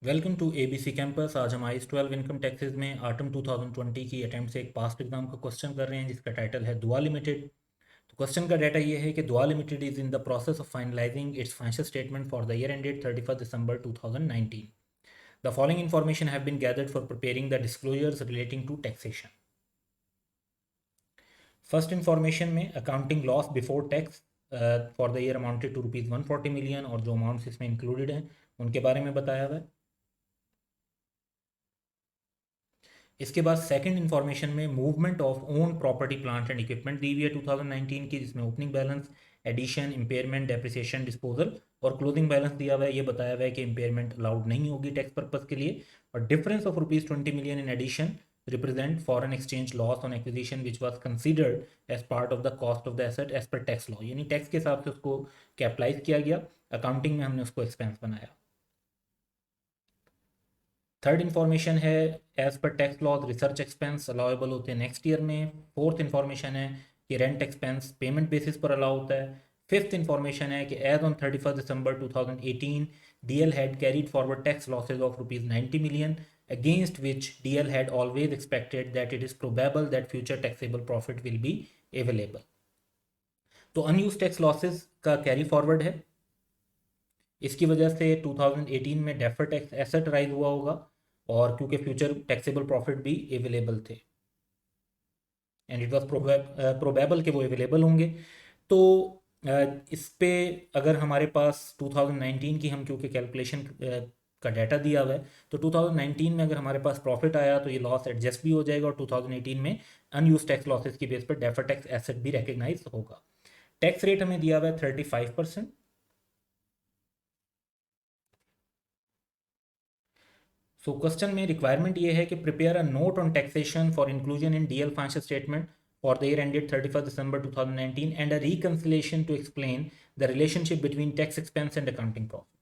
Welcome to ABC campus. आज हम IS 12 income taxes में ऑटम 2020 की अटेम्प्ट से एक पास्ट एग्जाम का क्वेश्चन कर रहे हैं जिसका टाइटल है दुआ लिमिटेड। तो क्वेश्चन का डाटा ये है कि Dua limited is in the process of finalizing its financial statement for the year ended 31 December 2019। The following information have been gathered for preparing the disclosures relating to taxation. First information में accounting loss before tax for the year amounted to rupees 140 million और जो amounts इसमें included हैं उनके बारे में बताया हुआ है। इसके बाद सेकंड इन्फॉर्मेशन में movement of own property plant and equipment दी हुई है 2019 की, जिसमें opening balance, addition, impairment, depreciation, disposal और क्लोजिंग बैलेंस दिया हुआ है। ये बताया हुआ है कि इम्पेयरमेंट अलाउड नहीं होगी टैक्स पर्पज के लिए। और difference of ₹20 million in addition represent foreign exchange loss on acquisition which was considered as part of the cost of the asset as per tax law, यानी टैक्स के हिसाब से उसको कैपिटलाइज किया गया, अकाउंटिंग में हमने उसको एक्सपेंस बनाया। थर्ड इन्फॉर्मेशन है as per tax laws research expense allowable होते हैं नेक्स्ट ईयर में। फोर्थ इन्फॉर्मेशन है कि रेंट एक्सपेंस पेमेंट बेसिस पर अलाउ होता है। फिफ्थ इन्फॉर्मेशन है कि as on 31 December 2018 DL had carried forward tax losses of ₹90 million against which DL had always expected that it is probable that future taxable profit will be available। तो unused tax losses का carry forward है। इसकी वजह से 2018 में defer tax asset rise हुआ होगा और क्योंकि फ्यूचर टैक्सेबल प्रॉफिट भी अवेलेबल थे एंड इट वाज प्रोबेबल कि वो अवेलेबल होंगे। तो इस पे अगर हमारे पास 2019 की हम क्योंकि कैलकुलेशन का डाटा दिया हुआ है तो 2019 में अगर हमारे पास प्रॉफिट आया तो ये लॉस एडजस्ट भी हो जाएगा और 2018 में अनयूज टैक्स लॉसेस की बेस पर डेफर टैक्स एसेट भी रिकग्नाइज होगा। टैक्स रेट हमें दिया हुआ है 35%। सो क्वेश्चन में रिक्वायरमेंट ये है कि prepare a note on taxation for inclusion in DL financial statement for the year ended 31 December 2019 and a reconciliation to explain the relationship between tax expense and accounting profit.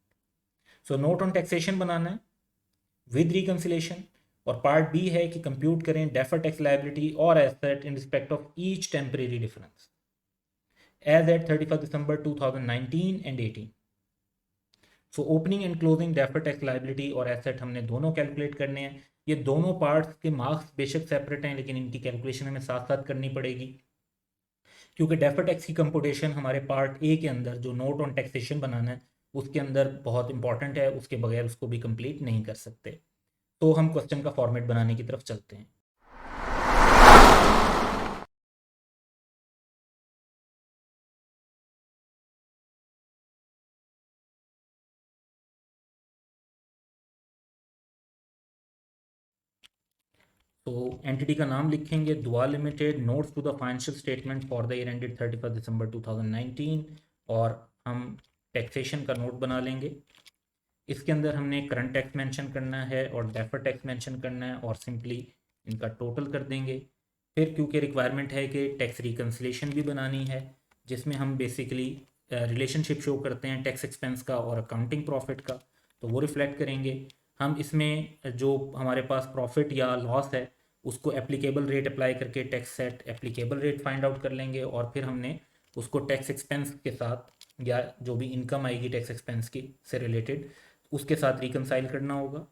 So note on taxation बनाना है with reconciliation. और part B है कि compute करें defer tax liability और asset in respect of each temporary difference as at 31 December 2019 and 18। So opening and closing defer tax liability और asset हमने दोनों कैलकुलेट करने हैं। ये दोनों पार्ट्स के मार्क्स बेशक सेपरेट हैं लेकिन इनकी कैलकुलेशन हमें साथ साथ करनी पड़ेगी क्योंकि डेफर टैक्स की कंपुटेशन हमारे पार्ट ए के अंदर जो नोट ऑन टैक्सेशन बनाना है उसके अंदर बहुत इंपॉर्टेंट है, उसके बगैर उसको भी कंप्लीट नहीं कर सकते। तो हम क्वेश्चन का फॉर्मेट बनाने की तरफ चलते हैं। तो एंटिटी का नाम लिखेंगे Dua limited, notes to the financial statement for the year ended 31 December 2019 और हम टैक्सेशन का नोट बना लेंगे। इसके अंदर हमने करंट टैक्स मेंशन करना है और डेफर टैक्स मेंशन करना है और सिंपली इनका टोटल कर देंगे। फिर क्योंकि रिक्वायरमेंट है कि टैक्स रिकन्सिलेशन भी बनानी है जिसमें हम बेसिकली रिलेशनशिप शो करते हैं टैक्स एक्सपेंस का और अकाउंटिंग प्रॉफिट का, तो वो रिफ्लेक्ट करेंगे। हम इसमें जो हमारे पास प्रॉफिट या लॉस है उसको एप्लीकेबल रेट अप्लाई करके tax set applicable rate find out कर लेंगे और फिर हमने उसको टैक्स एक्सपेंस के साथ या जो भी इनकम आएगी टैक्स एक्सपेंस की से रिलेटेड उसके साथ रिकनसाइल करना होगा।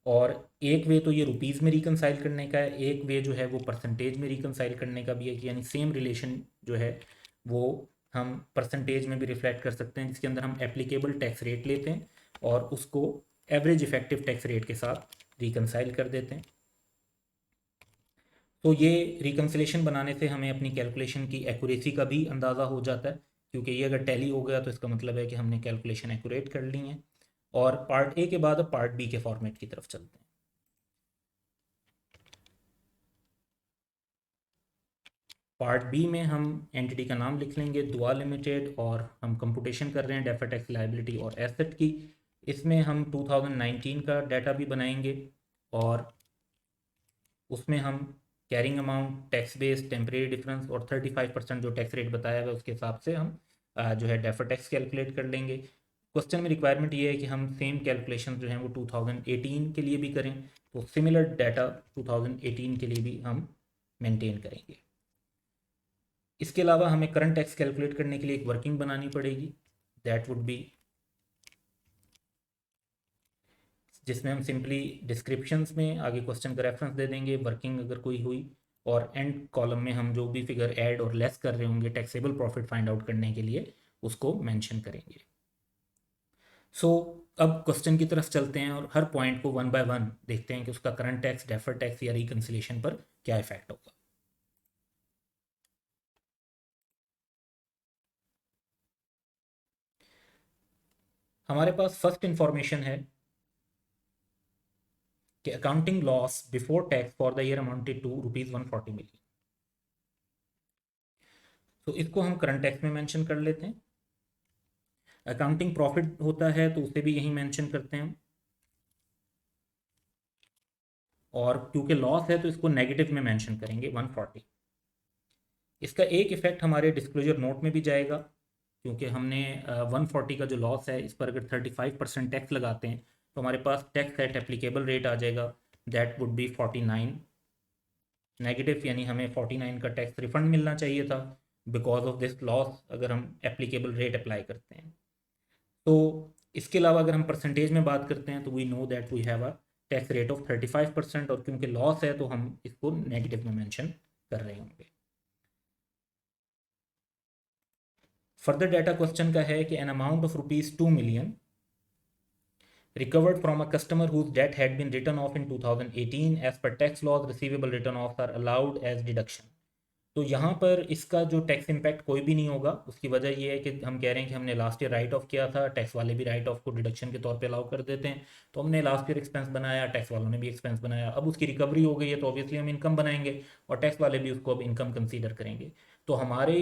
और एक वे तो ये रुपीज़ में रिकनसाइल करने का है, एक वे जो है वो परसेंटेज में रिकनसाइल करने का भी है कि यानी सेम रिलेशन जो है वो हम परसेंटेज में भी रिफ्लेक्ट कर सकते हैं जिसके अंदर हम एप्लीकेबल टैक्स रेट लेते हैं और उसको एवरेज इफेक्टिव टैक्स रेट के साथ रिकनसाइल कर देते हैं। तो ये रिकन्सिलेशन बनाने से हमें अपनी कैलकुलेशन की एक्यूरेसी का भी अंदाज़ा हो जाता है क्योंकि ये अगर टैली हो गया तो इसका मतलब है कि हमने कैलकुलेशन एक्यूरेट कर ली है। और पार्ट ए के बाद अब पार्ट बी के फॉर्मेट की तरफ चलते हैं। पार्ट बी में हम एंटिटी का नाम लिख लेंगे दुआ लिमिटेड और हम कंपुटेशन कर रहे हैं डेफर टैक्स लाइबिलिटी और एसेट की। इसमें हम 2019 का डाटा भी बनाएंगे और उसमें हम carrying amount, tax base, temporary difference और 35% जो टैक्स रेट बताया हुआ है उसके हिसाब से हम जो है डेफर टैक्स कैलकुलेट कर लेंगे। क्वेश्चन में रिक्वायरमेंट ये है कि हम सेम कैलकुलेशन जो हैं वो 2018 के लिए भी करें, तो सिमिलर डाटा 2018 के लिए भी हम मेंटेन करेंगे। इसके अलावा हमें करंट टैक्स कैलकुलेट करने के लिए एक वर्किंग बनानी पड़ेगी दैट वुड बी जिसमें हम सिंपली डिस्क्रिप्शंस में आगे क्वेश्चन का रेफरेंस दे देंगे, वर्किंग अगर कोई हुई, और एंड कॉलम में हम जो भी फिगर ऐड और लेस कर रहे होंगे टैक्सेबल प्रॉफिट फाइंड आउट करने के लिए उसको मेंशन करेंगे। सो अब क्वेश्चन की तरफ चलते हैं और हर पॉइंट को वन बाय वन देखते हैं कि उसका करंट टैक्स, डेफर्ड टैक्स या रिकंसिलिएशन पर क्या इफेक्ट होगा। हमारे पास फर्स्ट इंफॉर्मेशन है कि accounting loss before tax for the year amounted to ₹140 million. तो इसको हम करंट टैक्स में मेंशन कर लेते हैं। अकाउंटिंग प्रॉफिट होता है तो उसे भी यही मेंशन करते हैं, और क्योंकि लॉस है तो इसको नेगेटिव में मेंशन करेंगे 140। इसका एक इफेक्ट हमारे डिस्क्लोजर नोट में भी जाएगा, क्योंकि हमने 140 का जो लॉस है इस पर अगर 35% टैक्स लगाते हैं तो हमारे पास टैक्स एट एप्लीकेबल रेट आ जाएगा, दैट वुड बी 49 नेगेटिव, यानी हमें 49 का टैक्स रिफंड मिलना चाहिए था बिकॉज ऑफ दिस लॉस अगर हम एप्लीकेबल रेट अप्लाई करते हैं। तो इसके अलावा अगर हम परसेंटेज में बात करते हैं तो we know that we have a tax rate of 35%, और क्योंकि लॉस है तो हम इसको नेगेटिव में मेंशन कर रहे होंगे। फर्दर डाटा क्वेश्चन का है कि an amount of ₹2 million recovered from a customer whose debt had been written off in 2018 as per tax laws receivable written offs are allowed as deduction। तो यहाँ पर इसका जो टैक्स इम्पैक्ट कोई भी नहीं होगा। उसकी वजह ये है कि हम कह रहे हैं कि हमने लास्ट ईयर राइट ऑफ किया था, टैक्स वाले भी राइट ऑफ को डिडक्शन के तौर पे अलाउ कर देते हैं, तो हमने लास्ट ईयर एक्सपेंस बनाया, टैक्स वालों ने भी एक्सपेंस बनाया, अब उसकी रिकवरी हो गई है तो ऑब्वियसली हम इनकम बनाएंगे और टैक्स वाले भी उसको अब इनकम कंसीडर करेंगे। तो हमारे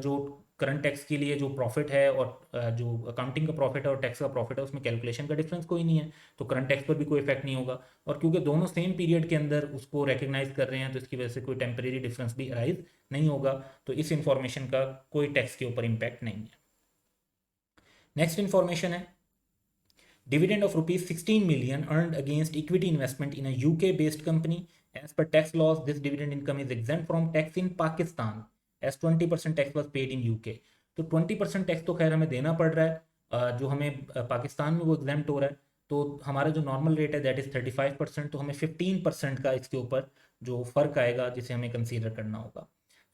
जो करंट टैक्स के लिए जो प्रॉफिट है और जो अकाउंटिंग का प्रॉफिट है और टैक्स का प्रॉफिट है उसमें कैलकुलेशन का डिफरेंस कोई नहीं है, तो करंट टैक्स पर भी कोई इफेक्ट नहीं होगा। और क्योंकि दोनों सेम पीरियड के अंदर उसको रिकग्नाइज कर रहे हैं तो इसकी वजह से कोई टेम्परेरी डिफरेंस भी अराइज नहीं होगा, तो इस इंफॉर्मेशन का कोई टैक्स के ऊपर इम्पैक्ट नहीं है। नेक्स्ट इंफॉर्मेशन है dividend of ₹16 million earned against equity investment in a UK based company. As per tax laws, this dividend income is exempt from tax in Pakistan as 20% tax was paid in UK। तो 20% tax तो खैर हमें देना पड़ रहा है, जो हमें पाकिस्तान में वो एग्जेम्प्ट हो रहा है, तो हमारा जो नॉर्मल रेट है दैट इज़ 35%, तो हमें 15% का इसके ऊपर जो फ़र्क आएगा जिसे हमें कंसीडर करना होगा।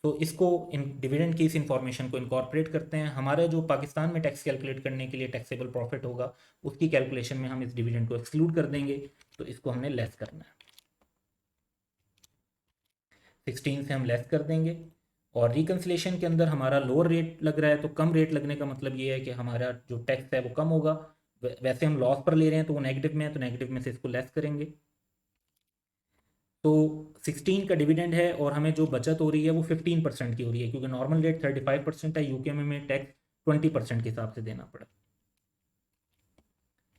तो इसको इन डिविडेंड की इस इंफॉर्मेशन को इनकॉर्पोरेट करते हैं। हमारे जो पाकिस्तान में टैक्स कैलकुलेट करने के लिए टैक्सेबल प्रॉफिट होगा उसकी कैलकुलेशन में हम इस डिविडेंड को एक्सक्लूड कर देंगे, तो इसको हमने लेस करना है, 16 से हम लेस कर देंगे। और रिकन्सिलेशन के अंदर हमारा लोअर रेट लग रहा है, तो कम रेट लगने का मतलब ये है कि हमारा जो टैक्स है वो कम होगा। वैसे हम लॉस पर ले रहे हैं तो वो नेगेटिव में है, तो नेगेटिव में से इसको लेस करेंगे। तो 16 का डिविडेंड है और हमें जो बचत हो रही है वो 15% की हो रही है, क्योंकि नॉर्मल रेट 35% है, यूके में हमें टैक्स 20% के हिसाब से देना पड़ा।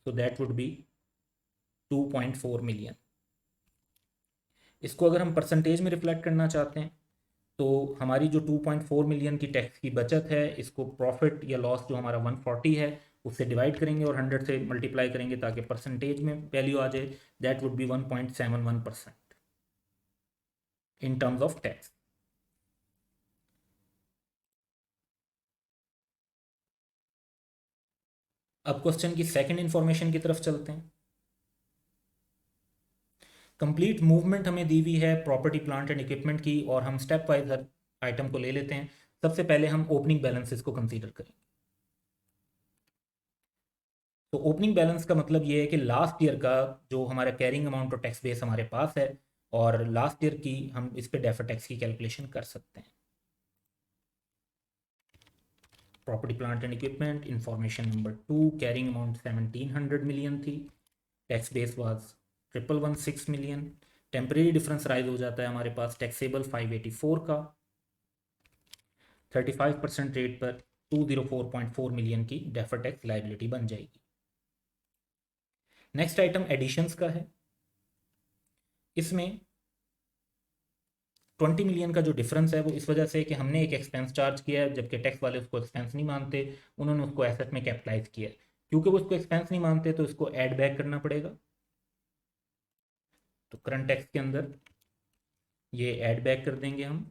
तो दैट वुड बी 2.4 मिलियन। इसको अगर हम परसेंटेज में रिफ्लेक्ट करना चाहते हैं तो हमारी जो 2.4 मिलियन की टैक्स की बचत है इसको प्रॉफिट या लॉस जो हमारा 140 है उससे डिवाइड करेंगे और 100 से मल्टीप्लाई करेंगे ताकि परसेंटेज में वैल्यू आ जाए। That would B 1.71% in terms of tax. अब क्वेश्चन की सेकंड इंफॉर्मेशन की तरफ चलते हैं। कंप्लीट मूवमेंट हमें दी हुई है प्रॉपर्टी प्लांट एंड इक्विपमेंट की, और हम स्टेप वाइज हर आइटम को ले लेते हैं। सबसे पहले हम ओपनिंग बैलेंसेस को कंसीडर करें। तो ओपनिंग बैलेंस का मतलब ये है कि लास्ट ईयर का जो हमारा कैरिंग अमाउंट और टैक्स बेस हमारे पास है, और लास्ट ईयर की हम इस पे डेफर्ड टैक्स की कैलकुलेशन कर सकते हैं। Property plant and equipment information number 2, carrying amount 1700 million थी, tax base was 1116 million. Temporary difference rise हो जाता है हमारे पास टैक्सेबल 584 का, 35% रेट पर 204.4 मिलियन की डेफर्ड टैक्स लाइबिलिटी बन जाएगी। नेक्स्ट आइटम एडिशंस का है। इसमें 20 मिलियन का जो डिफरेंस है वो इस वजह से कि हमने एक एक्सपेंस चार्ज किया है जबकि टैक्स वाले उसको एक्सपेंस नहीं मानते, उन्होंने उसको एसेट में कैपिटलाइज किया है। क्योंकि वो उसको एक्सपेंस नहीं मानते तो इसको ऐड बैक करना पड़ेगा। तो करंट टैक्स के अंदर ये ऐड बैक कर देंगे हम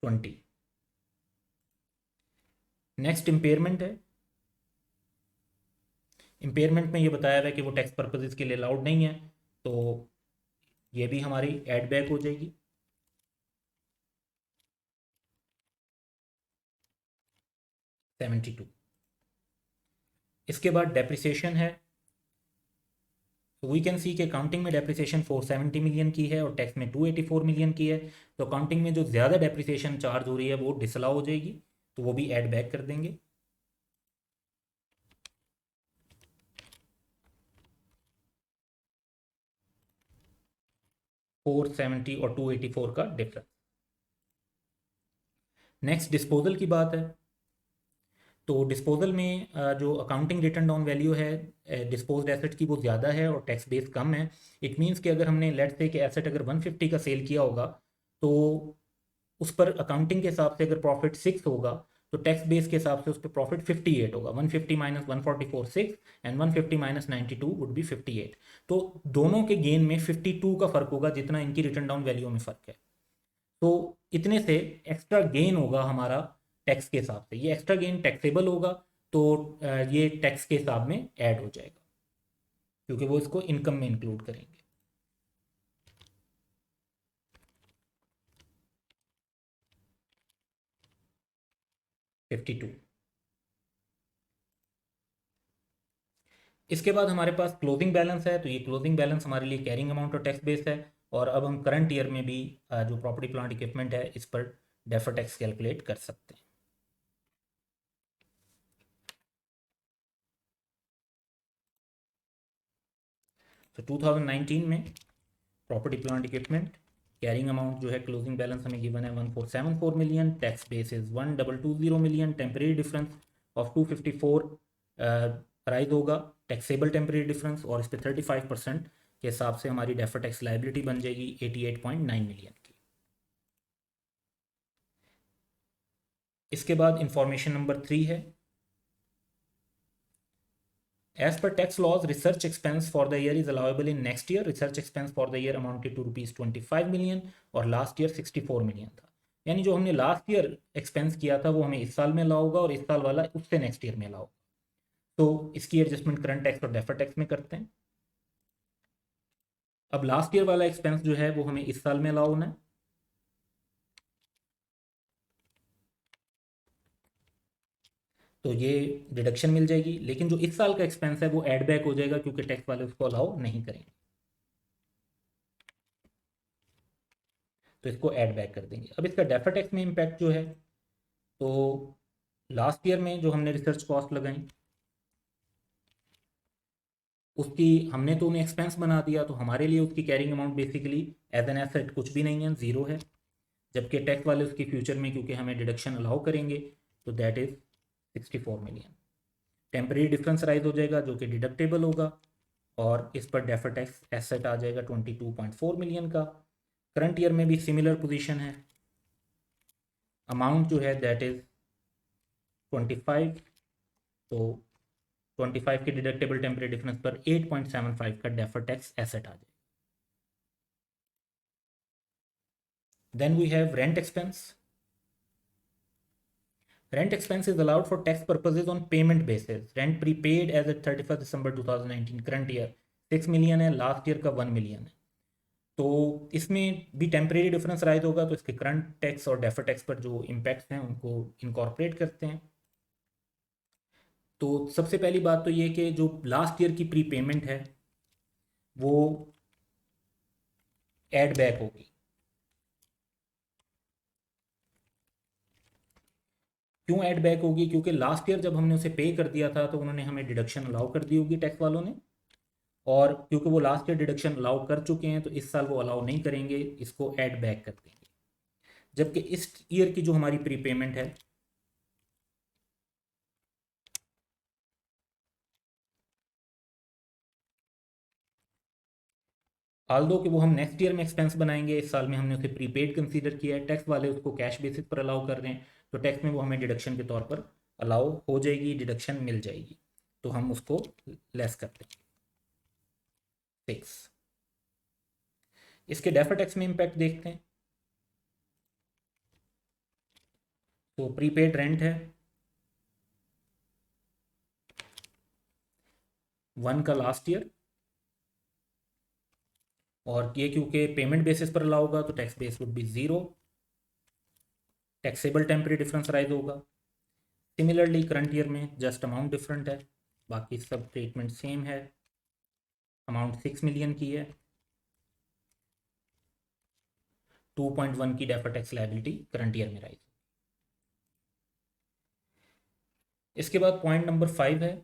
20। नेक्स्ट इम्पेयरमेंट है। इम्पेयरमेंट में ये बताया हुआ है कि वो टैक्स पर्पजेज़ के लिए अलाउड नहीं है, तो ये भी हमारी ऐड बैक हो जाएगी। $72। इसके बाद डेप्रिसिएशन है। तो वी कैन सी कि अकाउंटिंग में डेप्रिसिएशन 470 मिलियन की है और टैक्स में 284 मिलियन की है। तो अकाउंटिंग में जो ज़्यादा डेप्रिसिएशन चार्ज हो रही है वो डिसअलाउ हो जाएगी, तो वो भी ऐड बैक कर देंगे। 470 और 284 का डिफरेंस। नेक्स्ट डिस्पोजल की बात है। तो डिस्पोजल में जो अकाउंटिंग रिटर्न डाउन वैल्यू है डिस्पोज्ड एसेट की वो ज़्यादा है और टैक्स बेस कम है। इट मीन्स कि अगर हमने लेट्स से कि एसेट अगर 150 का सेल किया होगा, तो उस पर अकाउंटिंग के हिसाब से अगर प्रॉफिट 6 होगा, तो टैक्स बेस के हिसाब से उस पर प्रॉफिट 58 होगा। 150 minus 144 6 and 150 minus 92 would be 58। तो दोनों के गेन में 52 का फ़र्क होगा, जितना इनकी रिटर्न डाउन वैल्यू में फ़र्क है। तो इतने से एक्स्ट्रा गेन होगा हमारा टैक्स के हिसाब से। ये एक्स्ट्रा गेन टैक्सेबल होगा, तो ये टैक्स के हिसाब में ऐड हो जाएगा, क्योंकि वो इसको इनकम में इंक्लूड करेंगे। 52। इसके बाद हमारे पास क्लोजिंग बैलेंस है। तो ये क्लोजिंग बैलेंस हमारे लिए कैरिंग अमाउंट और टैक्स बेस है। और अब हम करंट ईयर में भी जो प्रॉपर्टी प्लांट इक्विपमेंट है इस पर डेफर टैक्स कैलकुलेट कर सकते हैं। तो 2019 में property plant equipment carrying amount जो है क्लोजिंग बैलेंस हमें गिवन है 1474 million, tax base is 1220 million, temporary difference of 254 rise होगा, टैक्सेबल टेम्परेरी डिफरेंस, और इस पर 35% के हिसाब से हमारी डेफर टैक्स लाइबिलिटी बन जाएगी 88.9 मिलियन की। इसके बाद इंफॉर्मेशन नंबर 3 है। As per tax laws, research expense for the year is allowable in next year. Research expense for the year amounted to rupees 25 million और लास्ट ईयर 64 मिलियन था। यानी जो हमने लास्ट ईयर एक्सपेंस किया था वो हमें इस साल में अलाउ होगा और इस साल वाला उससे नेक्स्ट ईयर में अलाउ। तो इसकी एडजस्टमेंट करंट टैक्स और डेफर टैक्स में करते हैं। अब लास्ट ईयर वाला एक्सपेंस जो है वो हमें इस साल में अलाउ होना है। तो ये डिडक्शन मिल जाएगी, लेकिन जो इस साल का एक्सपेंस है वो एड बैक हो जाएगा, क्योंकि टैक्स वाले उसको अलाउ नहीं करेंगे। तो इसको ऐड बैक कर देंगे। अब इसका डेफर टैक्स में इम्पैक्ट जो है, तो लास्ट ईयर में जो हमने रिसर्च कॉस्ट लगाई उसकी हमने तो उन्हें एक्सपेंस बना दिया, तो हमारे लिए उसकी carrying amount basically as an asset कुछ भी नहीं है, ज़ीरो है। जबकि टैक्स वाले उसकी फ्यूचर में क्योंकि हमें डिडक्शन अलाउ करेंगे, तो that is 64 million. Temporary difference rise हो जाएगा जो कि डिडक्टेबल होगा, और इस पर डेफर टैक्स एसेट आ जाएगा 22.4 मिलियन का। करंट ईयर में भी सिमिलर पोजीशन है। अमाउंट जो है दैट इज़ 25। तो 25 के डिडक्टेबल टेम्परेरी डिफरेंस पर 8.75 का डेफर टैक्स एसेट आ जाएगा। Then we have rent expense. Rent expense is allowed for tax purposes on payment basis. Rent prepaid as at 31st December 2019 current year 6 million है, last year का 1 million है। तो इसमें भी टेम्परेरी डिफरेंस राइज होगा, तो इसके करंट टैक्स और डेफर टैक्स पर जो इम्पैक्ट्स हैं उनको इनकॉर्पोरेट करते हैं। तो सबसे पहली बात तो ये कि जो लास्ट ईयर की प्री पेमेंट है वो एड बैक होगी। क्यों ऐड बैक होगी? क्योंकि लास्ट ईयर जब हमने उसे पे कर दिया था तो उन्होंने हमें डिडक्शन अलाउ कर दी होगी टैक्स वालों ने, और क्योंकि वो लास्ट ईयर डिडक्शन अलाउ कर चुके हैं तो इस साल वो अलाउ नहीं करेंगे, इसको ऐड बैक कर देंगे। जबकि इस ईयर की जो हमारी प्रीपेमेंट है आल्दो कि वो हम नेक्स्ट ईयर में एक्सपेंस बनाएंगे, इस साल में हमने उसे प्रीपेड कंसीडर किया है, टैक्स वाले उसको कैश बेसिस पर अलाउ कर रहे हैं, तो टैक्स में वो हमें डिडक्शन के तौर पर अलाउ हो जाएगी, डिडक्शन मिल जाएगी, तो हम उसको लेस कर देंगे 6। इसके डेफर टैक्स में इम्पैक्ट देखते हैं। तो प्रीपेड रेंट है, 1 का लास्ट ईयर, और ये क्योंकि पेमेंट बेसिस पर अलाउ होगा तो tax base would be 0, taxable temporary difference rise होगा। सिमिलरली करंट ईयर में जस्ट अमाउंट डिफरेंट है, बाकी सब ट्रीटमेंट सेम है। अमाउंट 6 मिलियन की है, 2.1 की defer tax liability current year में राइज। इसके बाद पॉइंट नंबर 5 है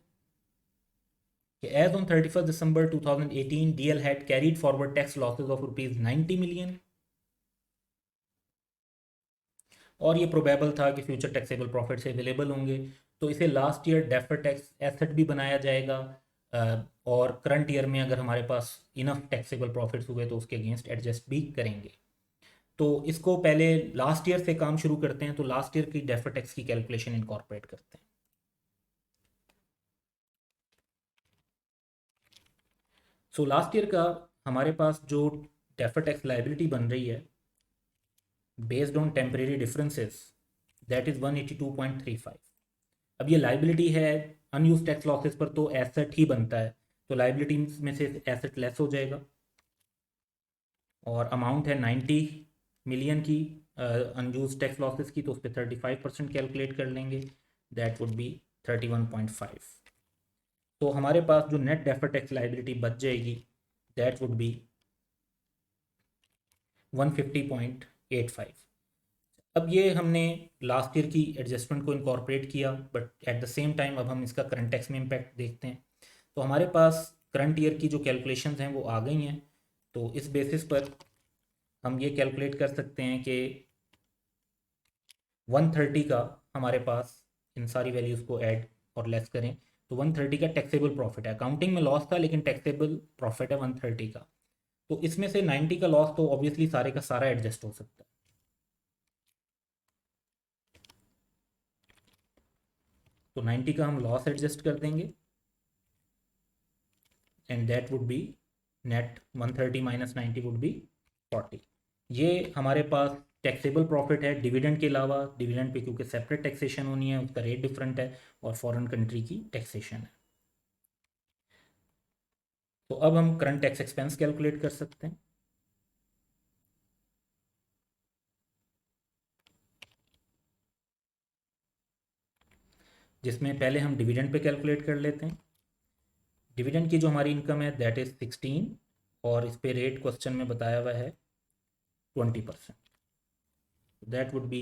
कि as on 31 December 2018 DL had carried forward tax losses of ₹90 million, और ये प्रोबेबल था कि फ्यूचर टैक्सेबल प्रॉफिट से अवेलेबल होंगे, तो इसे last year defer tax asset भी बनाया जाएगा, और करंट ईयर में अगर हमारे पास इनफ टैक्सेबल प्रॉफिट्स हुए तो उसके अगेंस्ट एडजस्ट भी करेंगे। तो इसको पहले लास्ट ईयर से काम शुरू करते हैं, तो लास्ट ईयर की डेफर टैक्स की कैलकुलेशन इनकॉर्पोरेट करते हैं। सो लास्ट ईयर का हमारे पास जो डेफर टैक्स लाइबिलिटी बन रही है based on temporary differences, that is 182.35। अब ये लाइबिलिटी है अनयूज टैक्स लॉसेस पर, तो एसेट ही बनता है, तो लाइबिलिटी में से एसेट लेस हो जाएगा, और अमाउंट है 90 मिलियन की अनयूज टैक्स लॉसेस की, तो उस पर 35% कैलकुलेट कर लेंगे, दैट वुड बी 31.5। तो हमारे पास जो नेट डेफर टैक्स लाइबिलिटी बच जाएगी दैट वुड बी 150.85। अब ये हमने लास्ट ईयर की एडजस्टमेंट को इनकॉर्पोरेट किया, but at the same time अब हम इसका करंट टैक्स में इम्पैक्ट देखते हैं। तो हमारे पास करंट ईयर की जो कैलकुलेशंस हैं वो आ गई हैं, तो इस बेसिस पर हम ये कैलकुलेट कर सकते हैं कि 130 का हमारे पास इन सारी वैल्यूज़ को ऐड और लेस करें तो 130 का टैक्सेबल प्रॉफिट है। अकाउंटिंग में लॉस था लेकिन टैक्सेबल प्रॉफिट है 130 का, तो इसमें से 90 का लॉस तो ऑब्वियसली सारे का सारा एडजस्ट हो सकता है। तो 90 का हम लॉस एडजस्ट कर देंगे and that would B net 130 minus 90 would be 40। ये हमारे पास टैक्सेबल प्रॉफिट है डिविडेंड के अलावा। डिविडेंड पे क्योंकि सेपरेट टैक्सेशन होनी है, उसका रेट डिफरेंट है, और फॉरेन कंट्री की टैक्सेशन है। तो अब हम करंट टैक्स एक्सपेंस कैलकुलेट कर सकते हैं, जिसमें पहले हम डिविडेंड पे कैलकुलेट कर लेते हैं। डिविडेंड की जो हमारी इनकम है दैट इज़ 16, और इस पे रेट क्वेश्चन में बताया हुआ है 20%, दैट वुड बी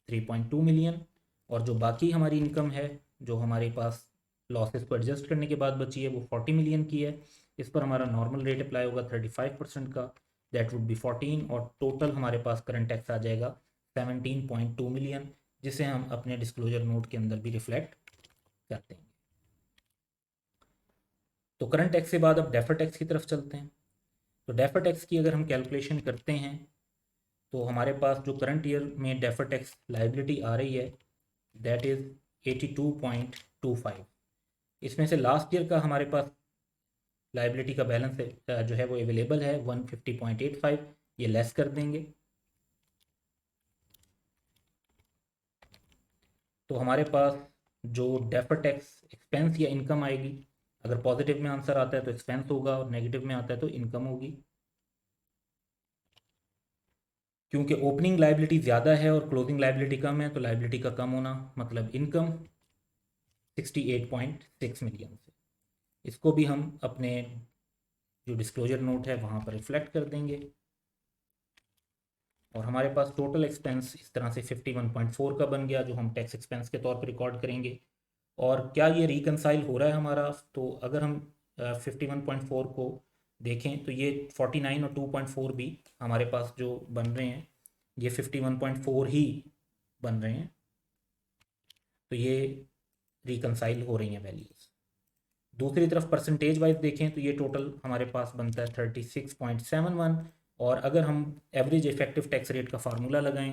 3.2 मिलियन। और जो बाकी हमारी इनकम है जो हमारे पास लॉसेस को एडजस्ट करने के बाद बची है वो 40 मिलियन की है। इस पर हमारा नॉर्मल रेट अप्लाई होगा 35% का, दैट वुड बी 14, और टोटल हमारे पास करंट टैक्स आ जाएगा 17.2 मिलियन, जिसे हम अपने डिस्क्लोजर नोट के अंदर भी रिफ्लेक्ट करते हैं। तो करंट टैक्स के बाद अब डेफर टैक्स की तरफ चलते हैं। तो डेफर टैक्स की अगर हम कैलकुलेशन करते हैं तो हमारे पास जो करंट ईयर में डेफर टैक्स लाइबिलिटी आ रही है दैट इज़ 82.25। इसमें से लास्ट ईयर का हमारे पास लाइबिलिटी का बैलेंस जो है वो अवेलेबल है 150.85, ये लेस कर देंगे तो हमारे पास जो डेफर टैक्स एक्सपेंस या इनकम आएगी, अगर पॉजिटिव में आंसर आता है तो एक्सपेंस होगा और नेगेटिव में आता है तो इनकम होगी। क्योंकि ओपनिंग लाइबिलिटी ज़्यादा है और क्लोजिंग लाइबिलिटी कम है तो लाइबिलिटी का कम होना मतलब इनकम 68.6 मिलियन से। इसको भी हम अपने जो डिस्क्लोजर नोट है वहाँ पर रिफ्लेक्ट कर देंगे, और हमारे पास टोटल एक्सपेंस इस तरह से 51.4 का बन गया जो हम टैक्स एक्सपेंस के तौर पर रिकॉर्ड करेंगे। और क्या ये रिकनसाइल हो रहा है हमारा, तो अगर हम 51.4 को देखें तो ये 49 और 2.4 भी हमारे पास जो बन रहे हैं ये 51.4 ही बन रहे हैं, तो ये रिकनसाइल हो रही हैं वैल्यूज़। दूसरी तरफ परसेंटेज वाइज देखें तो ये टोटल हमारे पास बनता है 36.71, और अगर हम एवरेज इफेक्टिव टैक्स रेट का फार्मूला लगाएं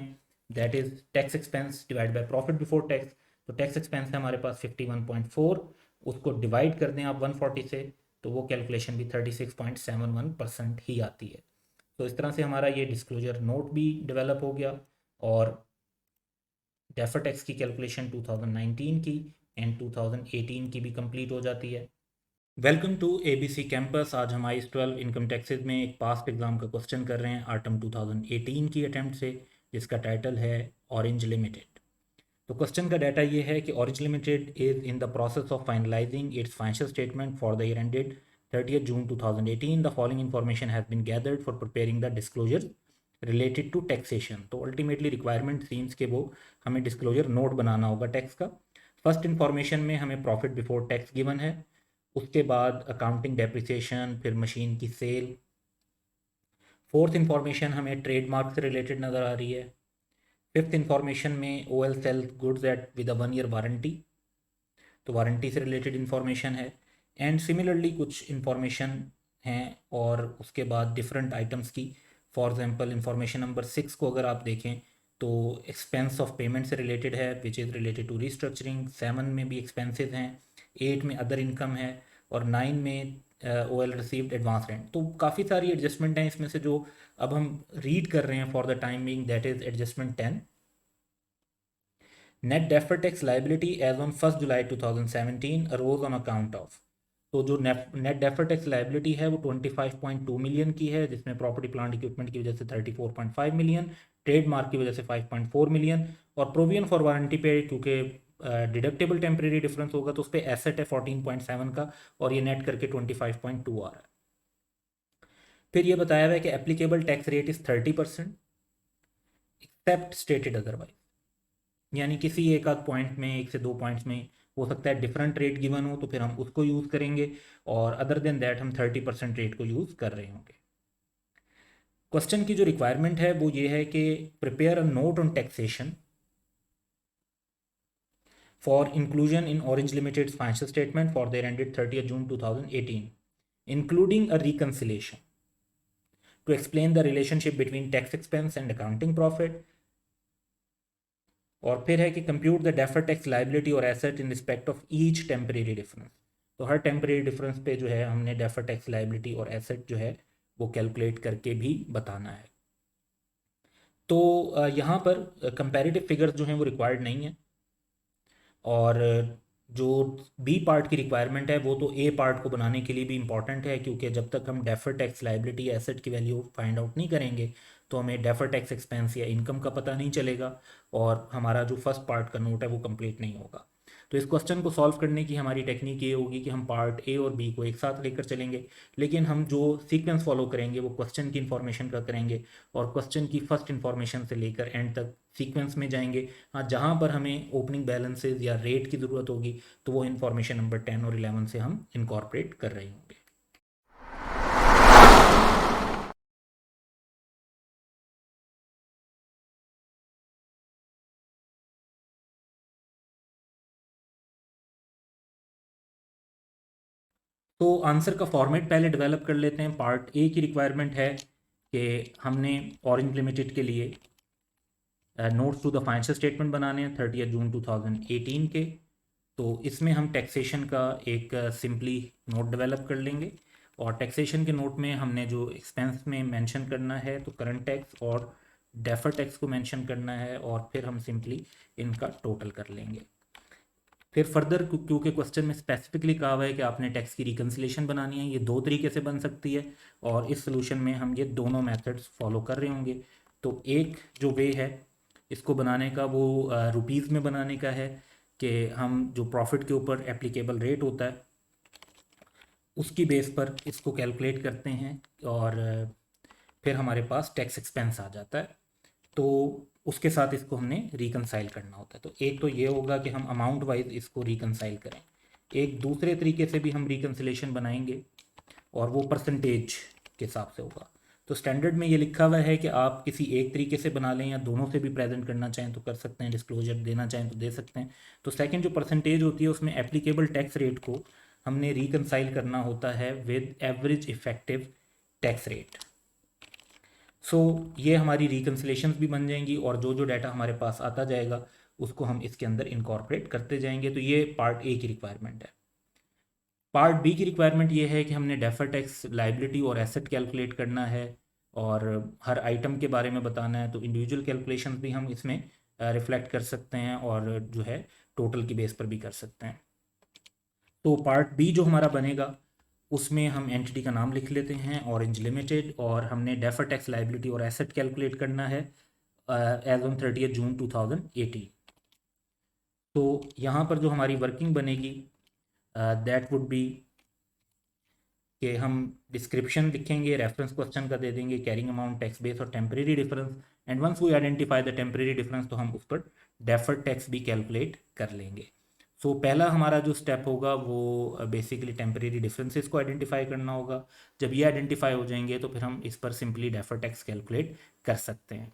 that is tax expense divide by profit before tax, तो टैक्स एक्सपेंस है हमारे पास 51.4, उसको डिवाइड कर दें आप 140 से तो वो कैलकुलेशन भी 36.71% ही आती है। तो इस तरह से हमारा ये डिस्क्लोजर नोट भी डेवलप हो गया, और डेफर टैक्स की कैलकुलेशन 2019 की एंड 2018 की भी कंप्लीट हो जाती है। Welcome to ABC campus. आज हम आईस 12 इनकम टैक्सेस में एक पास्ट एग्जाम का क्वेश्चन कर रहे हैं आटम 2018 की अटेम्प्ट से, जिसका टाइटल है ऑरेंज लिमिटेड। तो क्वेश्चन का डाटा ये है कि orange limited is in the process of finalizing its financial statement for the year ended 30th June 2018। The following information has been gathered for preparing the disclosure related to taxation. तो ultimately requirement सीन्स के वो हमें disclosure note बनाना होगा tax का। First information में हमें profit before tax given है, उसके बाद अकाउंटिंग डेप्रिसिएशन, फिर मशीन की सेल। फोर्थ इन्फॉर्मेशन हमें ट्रेडमार्क से रिलेटेड नज़र आ रही है। फिफ्थ इन्फॉर्मेशन में OL sell goods at with a 1 year warranty, तो वारंटी से रिलेटेड इन्फॉर्मेशन है। एंड सिमिलरली कुछ इन्फॉर्मेशन हैं और उसके बाद डिफरेंट आइटम्स की। फॉर एग्जांपल इन्फॉर्मेशन नंबर 6 को अगर आप देखें तो एक्सपेंस ऑफ पेमेंट से रिलेटेड है, which is related to restructuring. 7 में भी एक्सपेंसेस हैं, 8 में अदर इनकम है और 9 में OL रिसीव्ड एडवांस रेंट। तो काफ़ी सारी एडजस्टमेंट हैं इसमें से जो अब हम रीड कर रहे हैं for the time being, that is adjustment 10। Net deferred tax liability as on 1 July 2017 arose on account of. तो जो नेट डेफर्ड टैक्स लाइबिलिटी है वो 25.2 मिलियन की है, जिसमें प्रॉपर्टी प्लांट इक्विपमेंट की वजह से 34.5 मिलियन, ट्रेडमार्क की वजह से 5.4 मिलियन और प्रोविजन फॉर वारंटी पे क्योंकि डिडक्टेबल टेम्परेरी डिफरेंस होगा तो उस पर एसेट है 14.7 का और ये नेट करके 25.2 आ रहा है। फिर ये बताया हुआ है कि applicable tax rate is 30% except stated otherwise, यानी किसी एक आध पॉइंट में, एक से दो पॉइंट्स में हो सकता है डिफरेंट रेट गिवन हो तो फिर हम उसको यूज़ करेंगे और अदर देन दैट हम 30% रेट को यूज़ कर रहे होंगे। क्वेश्चन की जो रिक्वायरमेंट है वो ये है कि prepare a note on taxation for inclusion in Orange Limited financial statement for the year ended 30th June 2018 including a reconciliation to explain the relationship between tax expense and accounting profit. और फिर है कि compute the defer tax liability और asset in respect of each temporary difference. तो हर temporary difference पे जो है हमने डेफर टैक्स लाइबिलिटी और एसेट जो है वो कैलकुलेट करके भी बताना है। तो यहाँ पर कंपैरेटिव फिगर्स जो हैं वो रिक्वायर्ड नहीं है और जो बी पार्ट की रिक्वायरमेंट है वो तो ए पार्ट को बनाने के लिए भी इम्पॉर्टेंट है, क्योंकि जब तक हम डेफर टैक्स लाइबिलिटी एसेट की वैल्यू फाइंड आउट नहीं करेंगे तो हमें डेफर टैक्स एक्सपेंस या इनकम का पता नहीं चलेगा और हमारा जो फर्स्ट पार्ट का नोट है वो कंप्लीट नहीं होगा। तो इस क्वेश्चन को सॉल्व करने की हमारी टेक्निक ये होगी कि हम पार्ट ए और बी को एक साथ लेकर चलेंगे, लेकिन हम जो सीक्वेंस फॉलो करेंगे वो क्वेश्चन की इन्फॉर्मेशन का करेंगे और क्वेश्चन की फर्स्ट इन्फॉर्मेशन से लेकर एंड तक सीक्वेंस में जाएंगे। हाँ, जहाँ पर हमें ओपनिंग बैलेंसेज या रेट की ज़रूरत होगी तो वो इन्फॉर्मेशन नंबर 10 और 11 से हम इनकॉर्पोरेट कर रहे होंगे। तो आंसर का फॉर्मेट पहले डेवलप कर लेते हैं। पार्ट ए की रिक्वायरमेंट है कि हमने ऑरेंज लिमिटेड के लिए notes to the financial statement बनाने हैं 30th June 2018 के। तो इसमें हम टैक्सेशन का एक सिंपली नोट डेवलप कर लेंगे और टैक्सेशन के नोट में हमने जो एक्सपेंस में मेंशन करना है तो करंट टैक्स और डेफर टैक्स को मेंशन करना है और फिर हम सिंपली इनका टोटल कर लेंगे। फिर फर्दर क्योंकि क्वेश्चन में स्पेसिफिकली कहा हुआ है कि आपने टैक्स की रिकन्सिलेशन बनानी है, ये दो तरीके से बन सकती है और इस सोल्यूशन में हम ये दोनों मेथड्स फॉलो कर रहे होंगे। तो एक जो वे है इसको बनाने का वो रुपीज़ में बनाने का है कि हम जो प्रॉफिट के ऊपर एप्लीकेबल रेट होता है उसकी बेस पर इसको कैलकुलेट करते हैं और फिर हमारे पास टैक्स एक्सपेंस आ जाता है, तो उसके साथ इसको हमने रिकनसाइल करना होता है। तो एक तो ये होगा कि हम अमाउंट वाइज इसको रिकनसाइल करें, एक दूसरे तरीके से भी हम रिकन्सिलेशन बनाएंगे और वो परसेंटेज के हिसाब से होगा। तो स्टैंडर्ड में ये लिखा हुआ है कि आप किसी एक तरीके से बना लें या दोनों से भी प्रेजेंट करना चाहें तो कर सकते हैं, डिस्क्लोजर देना चाहें तो दे सकते हैं। तो सेकंड जो परसेंटेज होती है उसमें एप्लीकेबल टैक्स रेट को हमने रिकनसाइल करना होता है with average effective tax rate. So ये हमारी रिकन्सिलेशंस भी बन जाएंगी और जो जो डाटा हमारे पास आता जाएगा उसको हम इसके अंदर इनकॉर्पोरेट करते जाएंगे। तो ये पार्ट ए की रिक्वायरमेंट है। पार्ट बी की रिक्वायरमेंट ये है कि हमने डेफर टैक्स लाइबिलिटी और एसेट कैलकुलेट करना है और हर आइटम के बारे में बताना है। तो इंडिविजुअल कैलकुलेशंस भी हम इसमें रिफ्लेक्ट कर सकते हैं और जो है टोटल की बेस पर भी कर सकते हैं। तो पार्ट बी जो हमारा बनेगा उसमें हम एंटिटी का नाम लिख लेते हैं ऑरेंज लिमिटेड, और हमने डेफर टैक्स लाइबिलिटी और एसेट कैलकुलेट करना है एज ऑन 30 जून 2018। तो यहाँ पर जो हमारी वर्किंग बनेगी दैट वुड बी कि हम डिस्क्रिप्शन लिखेंगे, रेफरेंस क्वेश्चन का दे देंगे, कैरिंग अमाउंट, टैक्स बेस और temporary difference, and once we identify the temporary difference तो हम उस पर डेफर्ड टैक्स भी कैलकुलेट कर लेंगे। सो पहला हमारा जो स्टेप होगा वो बेसिकली टेम्परेरी डिफरेंसेस को आइडेंटिफाई करना होगा। जब ये आइडेंटिफाई हो जाएंगे तो फिर हम इस पर सिंपली डेफर्ड टैक्स कैलकुलेट कर सकते हैं।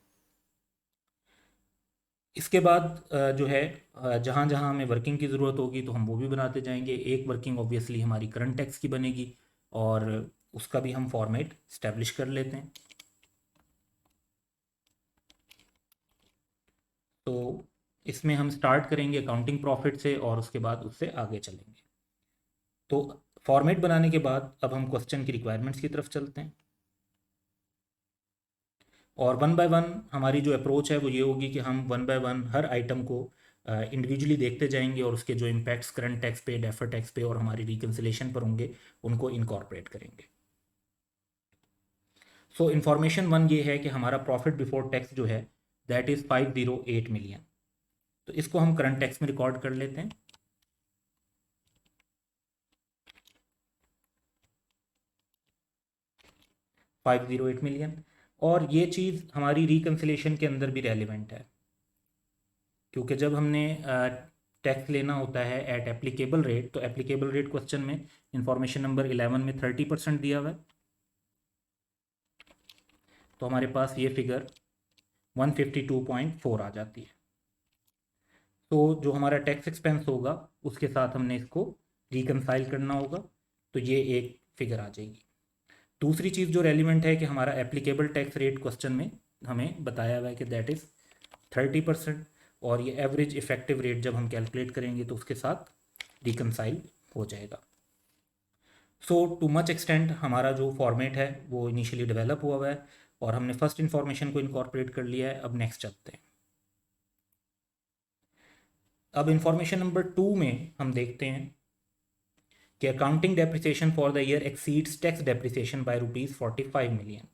इसके बाद जो है जहाँ जहाँ हमें वर्किंग की ज़रूरत होगी तो हम वो भी बनाते जाएंगे। एक वर्किंग ऑब्वियसली हमारी करंट टैक्स की बनेगी और उसका भी हम फॉर्मेट इस्टेब्लिश कर लेते हैं। तो इसमें हम स्टार्ट करेंगे अकाउंटिंग प्रॉफिट से और उसके बाद उससे आगे चलेंगे। तो फॉर्मेट बनाने के बाद अब हम क्वेश्चन की रिक्वायरमेंट्स की तरफ चलते हैं, और वन बाय वन हमारी जो अप्रोच है वो ये होगी कि हम one by one her item को इंडिविजुअली देखते जाएंगे और उसके जो इम्पैक्ट्स करंट टैक्स पे, डेफर टैक्स पे और हमारी रिकन्सिलेशन पर होंगे उनको इनकॉर्पोरेट करेंगे। सो इन्फॉर्मेशन वन ये है कि हमारा प्रॉफिट बिफोर टैक्स जो है दैट इज़ 508 मिलियन। तो इसको हम करंट टैक्स में रिकॉर्ड कर लेते हैं। 508 मिलियन, और ये चीज़ हमारी रिकन्सिलेशन के अंदर भी रेलिवेंट है, क्योंकि जब हमने टैक्स लेना होता है एट एप्लीकेबल रेट, तो एप्लीकेबल रेट क्वेश्चन में इंफॉर्मेशन नंबर 11 में 30% दिया हुआ है, तो हमारे पास ये फिगर 152.4 आ जाती है। तो जो हमारा टैक्स एक्सपेंस होगा उसके साथ हमने इसको रिकनसाइल करना होगा, तो ये एक फिगर आ जाएगी। दूसरी चीज़ जो रेलिवेंट है कि हमारा एप्लीकेबल टैक्स रेट क्वेश्चन में हमें बताया हुआ है कि दैट इज़ 30%, और ये एवरेज इफेक्टिव रेट जब हम कैलकुलेट करेंगे तो उसके साथ रिकनसाइल हो जाएगा। सो टू मच एक्सटेंट हमारा जो फॉर्मेट है वो इनिशियली डेवलप हुआ है और हमने फर्स्ट इन्फॉर्मेशन को इनकॉर्पोरेट कर लिया है। अब नेक्स्ट चलते हैं। अब इंफॉर्मेशन नंबर 2 में हम देखते हैं कि accounting depreciation for the year exceeds tax depreciation by ₹45 million.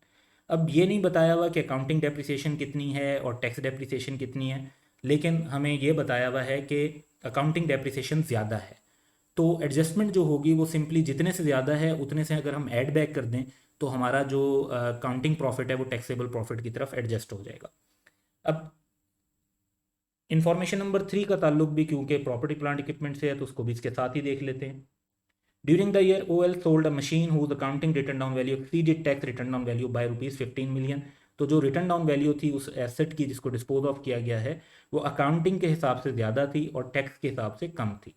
अब ये नहीं बताया हुआ कि अकाउंटिंग डेप्रिसिएशन कितनी है और टैक्स डेप्रिसिएशन कितनी है, लेकिन हमें ये बताया हुआ है कि अकाउंटिंग डेप्रिसिएशन ज़्यादा है। तो एडजस्टमेंट जो होगी वो सिंपली जितने से ज़्यादा है उतने से अगर हम ऐड बैक कर दें तो हमारा जो अकाउंटिंग प्रॉफिट है वो टैक्सेबल प्रॉफिट की तरफ एडजस्ट हो जाएगा। अब इंफॉर्मेशन नंबर 3 का ताल्लुक भी क्योंकि प्रॉपर्टी प्लांट इक्विपमेंट से है तो उसको भी इसके साथ ही देख लेते हैं। During the year OL sold a machine whose accounting written down value exceeded tax written down value by ₹15 million. तो जो रिटर्न डाउन वैल्यू थी उस एसेट की जिसको डिस्पोज ऑफ किया गया है वो अकाउंटिंग के हिसाब से ज़्यादा थी और टैक्स के हिसाब से कम थी।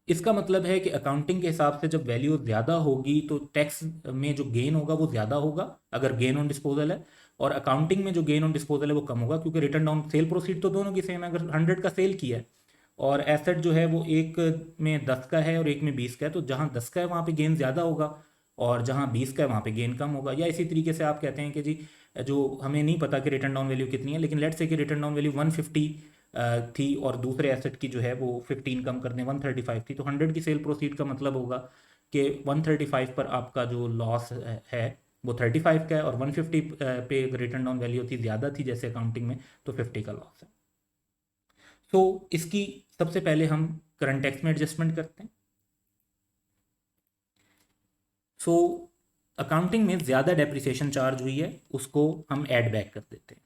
इसका मतलब है कि अकाउंटिंग के हिसाब से जब वैल्यू ज़्यादा होगी तो टैक्स में जो गेन होगा वो ज़्यादा होगा अगर गेन ऑन डिस्पोजल है, और अकाउंटिंग में जो गेन ऑन डिस्पोजल है वो कम होगा क्योंकि रिटर्न डाउन सेल प्रोसीड तो दोनों की सेम है। अगर 100 का सेल किया है और एसेट जो है वो एक में 10 का है और एक में 20 का है, तो जहाँ 10 का है वहाँ पे गेन ज़्यादा होगा और जहाँ 20 का है वहाँ पे गेन कम होगा। या इसी तरीके से आप कहते हैं कि जी जो हमें नहीं पता कि रिटर्न डाउन वैल्यू कितनी है, लेकिन लेट्स से कि रिटर्न डाउन वैल्यू 150 थी और दूसरे एसेट की जो है वो 15 कम कर दें 135 थी, तो 100 की सेल प्रोसीड का मतलब होगा कि 135 पर आपका जो लॉस है वो 35 का है, और 150 पे रिटर्न डाउन वैल्यू थी ज़्यादा थी जैसे अकाउंटिंग में, तो 50 का लॉस है। तो इसकी सबसे पहले हम करंट टैक्स में एडजस्टमेंट करते हैं। सो अकाउंटिंग में ज़्यादा डेप्रिसिएशन चार्ज हुई है उसको हम ऐड बैक कर देते हैं,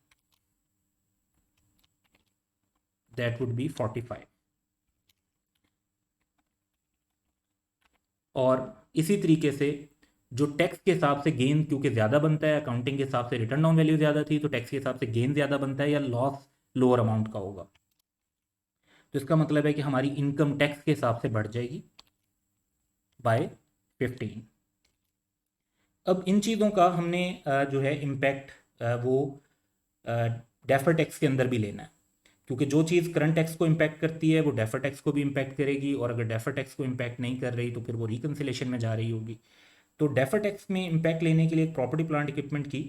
दैट वुड बी 45। और इसी तरीके से जो टैक्स के हिसाब से गेन क्योंकि ज़्यादा बनता है, अकाउंटिंग के हिसाब से रिटर्न डाउन वैल्यू ज़्यादा थी तो टैक्स के हिसाब से गेन ज़्यादा बनता है या लॉस लोअर अमाउंट का होगा, तो इसका मतलब है कि हमारी इनकम टैक्स के हिसाब से बढ़ जाएगी बाय 15। अब इन चीज़ों का हमने जो है इम्पैक्ट वो डेफर टैक्स के अंदर भी लेना है, क्योंकि जो चीज़ करंट टैक्स को इम्पैक्ट करती है वो डेफर टैक्स को भी इम्पैक्ट करेगी, और अगर डेफर टैक्स को इम्पैक्ट नहीं कर रही तो फिर वो रिकन्सिलेशन में जा रही होगी। तो डेफर टैक्स में इम्पैक्ट लेने के लिए प्रॉपर्टी प्लांट इक्विपमेंट की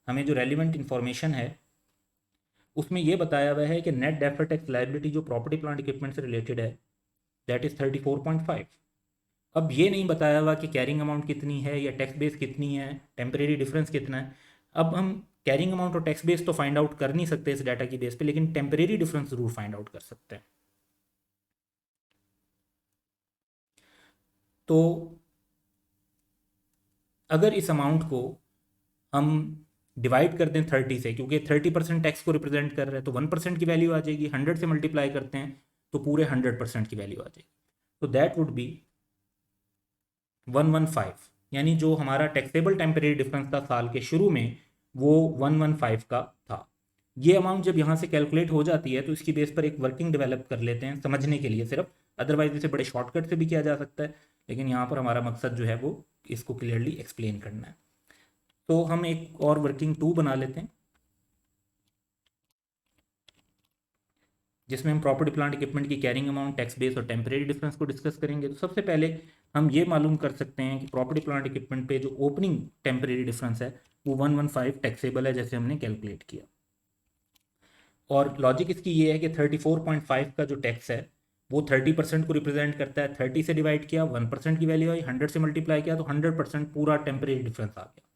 हमें जो रेलिवेंट इन्फॉर्मेशन है उसमें ये बताया हुआ है कि नेट डेफर टैक्स लायबिलिटी जो प्रॉपर्टी प्लांट इक्विपमेंट से रिलेटेड है दैट इज़ 34.5। अब ये नहीं बताया हुआ कि कैरिंग अमाउंट कितनी है या टैक्स बेस कितनी है, टेम्परेरी डिफरेंस कितना है। अब हम कैरिंग अमाउंट और टैक्स बेस तो फाइंड आउट कर नहीं सकते इस डाटा की बेस पे, लेकिन टेम्परेरी डिफरेंस जरूर फाइंड आउट कर सकते हैं। तो अगर इस अमाउंट को हम डिवाइड कर दें 30 से, क्योंकि 30% टैक्स को रिप्रेजेंट कर रहा है, तो 1% की वैल्यू आ जाएगी। 100 से मल्टीप्लाई करते हैं तो पूरे 100% की वैल्यू आ जाएगी। तो दैट वुड बी 115, यानी जो हमारा टैक्सेबल टेम्परेरी डिफरेंस था साल के शुरू में, वो 115 का था। ये अमाउंट जब यहाँ से कैलकुलेट हो जाती है तो इसकी बेस पर एक वर्किंग डेवलप कर लेते हैं समझने के लिए सिर्फ, अदरवाइज इसे बड़े शॉर्टकट से भी किया जा सकता है, लेकिन यहाँ पर हमारा मकसद जो है वो इसको क्लियरली एक्सप्लेन करना है। तो हम एक और वर्किंग 2 बना लेते हैं, जिसमें हम प्रॉपर्टी प्लांट इक्विपमेंट की कैरिंग अमाउंट, टैक्स बेस और टेम्परेरी डिफरेंस को डिस्कस करेंगे। तो सबसे पहले हम ये मालूम कर सकते हैं कि प्रॉपर्टी प्लांट इक्विपमेंट पे जो ओपनिंग टेम्परेरी डिफरेंस है वो 115 टैक्सेबल है, जैसे हमने कैलकुलेट किया। और लॉजिक इसकी ये है कि 34.5 का जो टैक्स है वो 30% को रिप्रेजेंट करता है। 30 से डिवाइड किया, 1% की वैल्यू आई, 100 से मल्टीप्लाई किया तो 100% पूरा टेम्परेरी डिफरेंस आ गया।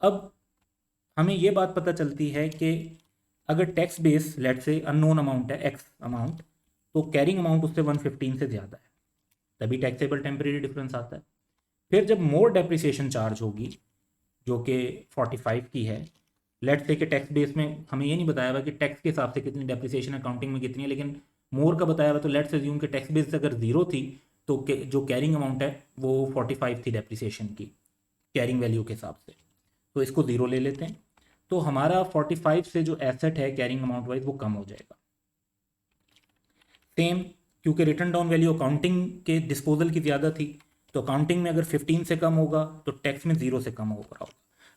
अब हमें ये बात पता चलती है कि अगर टैक्स बेस लेट से अननोन अमाउंट है एक्स अमाउंट, तो कैरिंग अमाउंट उससे 115 से ज़्यादा है, तभी टैक्सेबल टेम्परेरी डिफरेंस आता है। फिर जब मोर डेप्रिसिएशन चार्ज होगी जो कि 45 की है, लेट से कि टैक्स बेस में हमें ये नहीं बताया हुआ कि टैक्स के हिसाब से कितनी डेप्रिसिएशन अकाउंटिंग में कितनी है, लेकिन मोर का बताया हुआ, तो लेट्स अज्यूम कि टैक्स बेस अगर जीरो थी तो जो कैरिंग अमाउंट है वो 45 थी डेप्रिसिएशन की कैरिंग वैल्यू के हिसाब से, तो इसको ज़ीरो ले लेते हैं। तो हमारा 45 से जो एसेट है कैरिंग अमाउंट वाइज वो कम हो जाएगा। सेम, क्योंकि रिटर्न डाउन वैल्यू अकाउंटिंग के डिस्पोजल की ज़्यादा थी, तो अकाउंटिंग में अगर 15 से कम होगा तो टैक्स में 0 से कम होगा।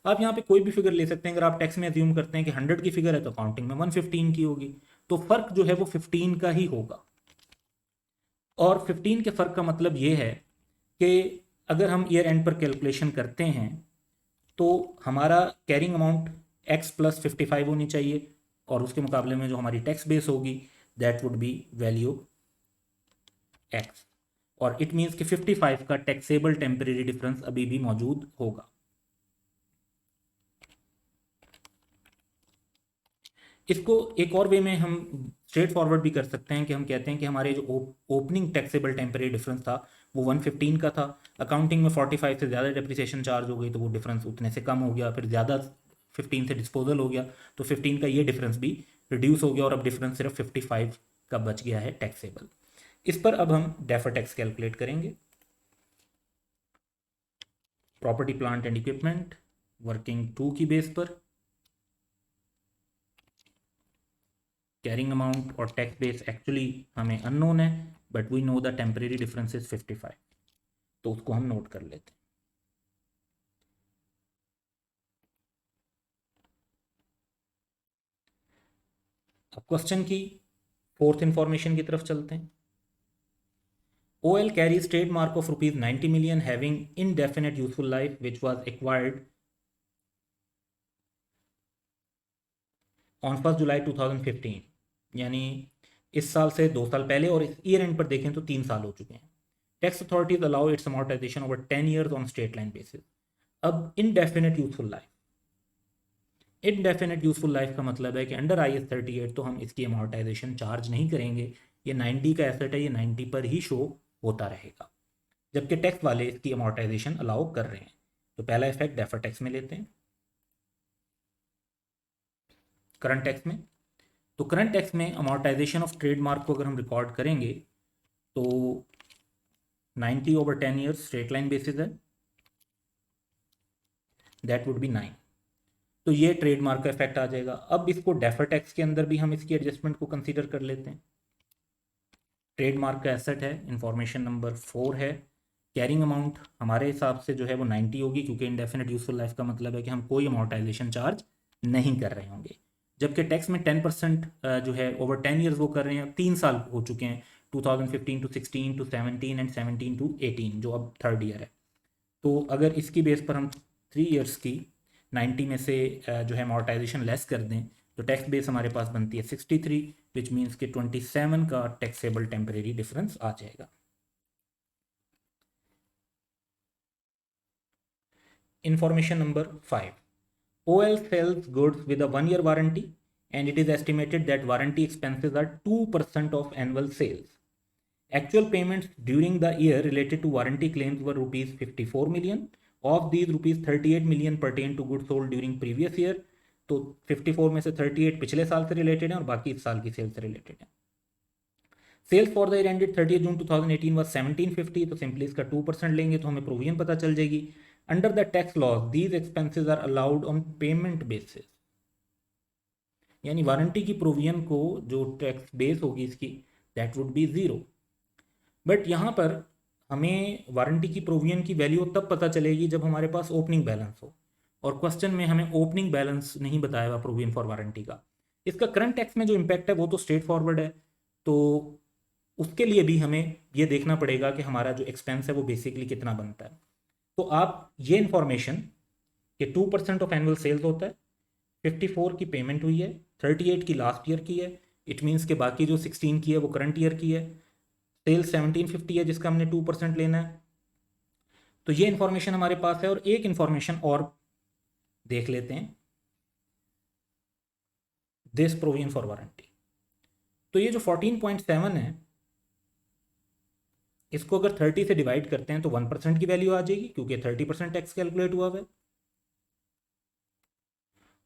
आप यहाँ पे कोई भी फिगर ले सकते हैं। अगर आप टैक्स में अज्यूम करते हैं कि 100 की फिगर है तो अकाउंटिंग में 115 की होगी, तो फर्क जो है वो 15 का ही होगा। और 15 के फर्क का मतलब ये है कि अगर हम ईयर एंड पर कैलकुलेशन करते हैं तो हमारा कैरिंग अमाउंट x प्लस 55 होनी चाहिए, और उसके मुकाबले में जो हमारी टैक्स बेस होगी that would B value x, और इट मीन्स कि 55 का टैक्सेबल टेम्परेरी डिफरेंस अभी भी मौजूद होगा। इसको एक और वे में हम स्ट्रेट फॉरवर्ड भी कर सकते हैं कि हम कहते हैं कि हमारे जो ओपनिंग टैक्सेबल टेम्परेरी डिफरेंस था वो 115 का था, अकाउंटिंग में 45 से ज़्यादा डेप्रिसिएशन चार्ज हो गई तो वो डिफरेंस उतने से कम हो गया, फिर ज़्यादा 15 से डिस्पोजल हो गया तो 15 का ये डिफरेंस भी रिड्यूस हो गया, और अब डिफरेंस सिर्फ 55 का बच गया है टैक्सेबल। इस पर अब हम डेफर टैक्स कैलकुलेट करेंगे। Property plant and equipment working 2 की बेस पर कैरिंग अमाउंट और टैक्स बेस एक्चुअली हमें अननोन है, but we know the temporary difference is 55, तो उसको हम नोट कर लेते हैं। अब क्वेश्चन की फोर्थ इंफॉर्मेशन की तरफ चलते हैं। OL carries trademark of rupees 90 million having indefinite useful life which was acquired on 1 जुलाई 2015, यानी इस साल से 2 साल पहले, और इस ईयर एंड पर देखें तो 3 साल हो चुके हैं। Tax authorities allow its amortization over 10 years on straight line basis. अब indefinite useful life, indefinite useful life का मतलब है कि अंडर IAS 38 तो हम इसकी अमोर्टाइजेशन चार्ज नहीं करेंगे, ये 90 का एसेट है, ये 90 पर ही शो होता रहेगा, जबकि टैक्स वाले इसकी अमोर्टाइजेशन अलाउ कर रहे हैं। तो पहला इफेक्ट डेफर टैक्स में लेते हैं, करंट टैक्स में। तो करंट टैक्स में अमोर्टाइजेशन ऑफ ट्रेडमार्क को अगर हम रिकॉर्ड करेंगे तो 90 over 10 years straight line basis है, दैट वुड बी 9, तो ये ट्रेडमार्क का इफेक्ट आ जाएगा। अब इसको डेफर टैक्स के अंदर भी हम इसकी एडजस्टमेंट को कंसीडर कर लेते हैं। ट्रेडमार्क का एसेट है, इंफॉर्मेशन नंबर 4 है, कैरिंग अमाउंट हमारे हिसाब से जो है वो 90 होगी, क्योंकि इंडेफिनेट यूजफुल लाइफ का मतलब है कि हम कोई अमोर्टाइजेशन चार्ज नहीं कर रहे होंगे, जबकि टैक्स में 10% जो है ओवर 10 ईयर्स वो कर रहे हैं। 3 साल हो चुके हैं, 2015 टू 16 टू 17 एंड 17 टू 18, जो अब थर्ड ईयर है। तो अगर इसकी बेस पर हम 3 ईयर्स की 90 में से जो है अमोर्टाइजेशन लेस कर दें तो टैक्स बेस हमारे पास बनती है 63, विच मीन्स कि 27 का टैक्सेबल टेम्परेरी डिफरेंस आ जाएगा। information number 5. OL sells goods with a 1-year warranty and it is estimated that warranty expenses are 2% of annual sales. Actual payments during the year related to warranty claims were rupees 54 million. Of these, rupees 38 million pertain to goods sold during previous year. तो 54 में से 38 पिछले साल से related है और बाकी इस साल की सेल से रिलेटेड है. Sales for the year ended 30 June 2018 was 1750. तो सिंपली इसका 2% लेंगे तो हमें प्रोविजन पता चल जाएगी. Under the tax laws these expenses are allowed on payment basis. यानी वारंटी की प्रोविजन को जो टैक्स बेस होगी इसकी दैट वुड बी 0. बट यहाँ पर हमें वारंटी की प्रोविजन की वैल्यू तब पता चलेगी जब हमारे पास ओपनिंग बैलेंस हो, और क्वेश्चन में हमें ओपनिंग बैलेंस नहीं बताया हुआ प्रोविजन फॉर वारंटी का. इसका करंट टैक्स में जो इम्पैक्ट है वो तो स्ट्रेट फॉरवर्ड है, तो उसके लिए भी हमें ये देखना पड़ेगा कि हमारा जो एक्सपेंस है वो बेसिकली कितना बनता है. तो आप ये इन्फॉर्मेशन कि 2% ऑफ एनुअल सेल्स होता है, 54 की पेमेंट हुई है, 38 की लास्ट ईयर की है, इट मीन्स के बाकी जो 16 की है वो करंट ईयर की है, सेल्स 1750 है जिसका हमने 2% लेना है. तो ये इन्फॉर्मेशन हमारे पास है. और एक इन्फॉर्मेशन और देख लेते हैं, दिस प्रोविजन फॉर वारंटी. तो ये जो 14.7 है इसको अगर 30 से डिवाइड करते हैं तो 1% की वैल्यू आ जाएगी क्योंकि 30% टैक्स कैलकुलेट हुआ है,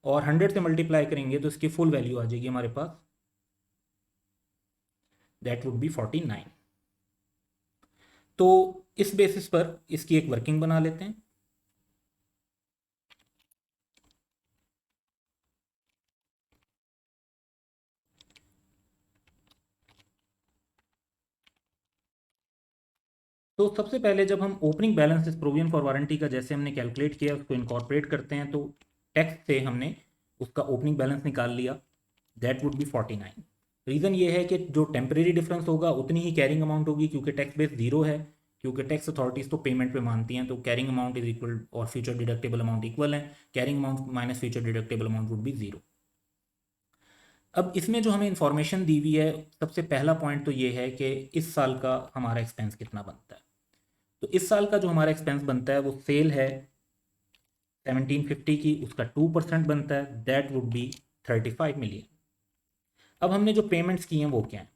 और 100 से मल्टीप्लाई करेंगे तो इसकी फुल वैल्यू आ जाएगी हमारे पास, दैट वुड बी 49. तो इस बेसिस पर इसकी एक वर्किंग बना लेते हैं. तो सबसे पहले जब हम ओपनिंग बैलेंस इस प्रोविजन फॉर वारंटी का जैसे हमने कैलकुलेट किया उसको इनकॉर्पोरेट करते हैं, तो टैक्स से हमने उसका ओपनिंग बैलेंस निकाल लिया, दैट वुड बी 49. रीज़न ये है कि जो टेम्परेरी डिफरेंस होगा उतनी ही कैरिंग अमाउंट होगी क्योंकि टैक्स बेस 0 है, क्योंकि टैक्स अथॉरिटीज़ तो पेमेंट पे मानती हैं, तो कैरिंग अमाउंट इज इक्वल और फ्यूचर डिडक्टेबल अमाउंट इक्वल है. Carrying amount minus future deductible amount would be 0. अब इसमें जो हमें इंफॉर्मेशन दी हुई है, सबसे पहला पॉइंट तो ये है कि इस साल का हमारा एक्सपेंस कितना बनता है. तो इस साल का जो हमारा एक्सपेंस बनता है वो सेल है 1750 की, उसका 2% बनता है, दैट वुड बी 35 मिलियन. अब हमने जो पेमेंट्स की हैं वो क्या हैं.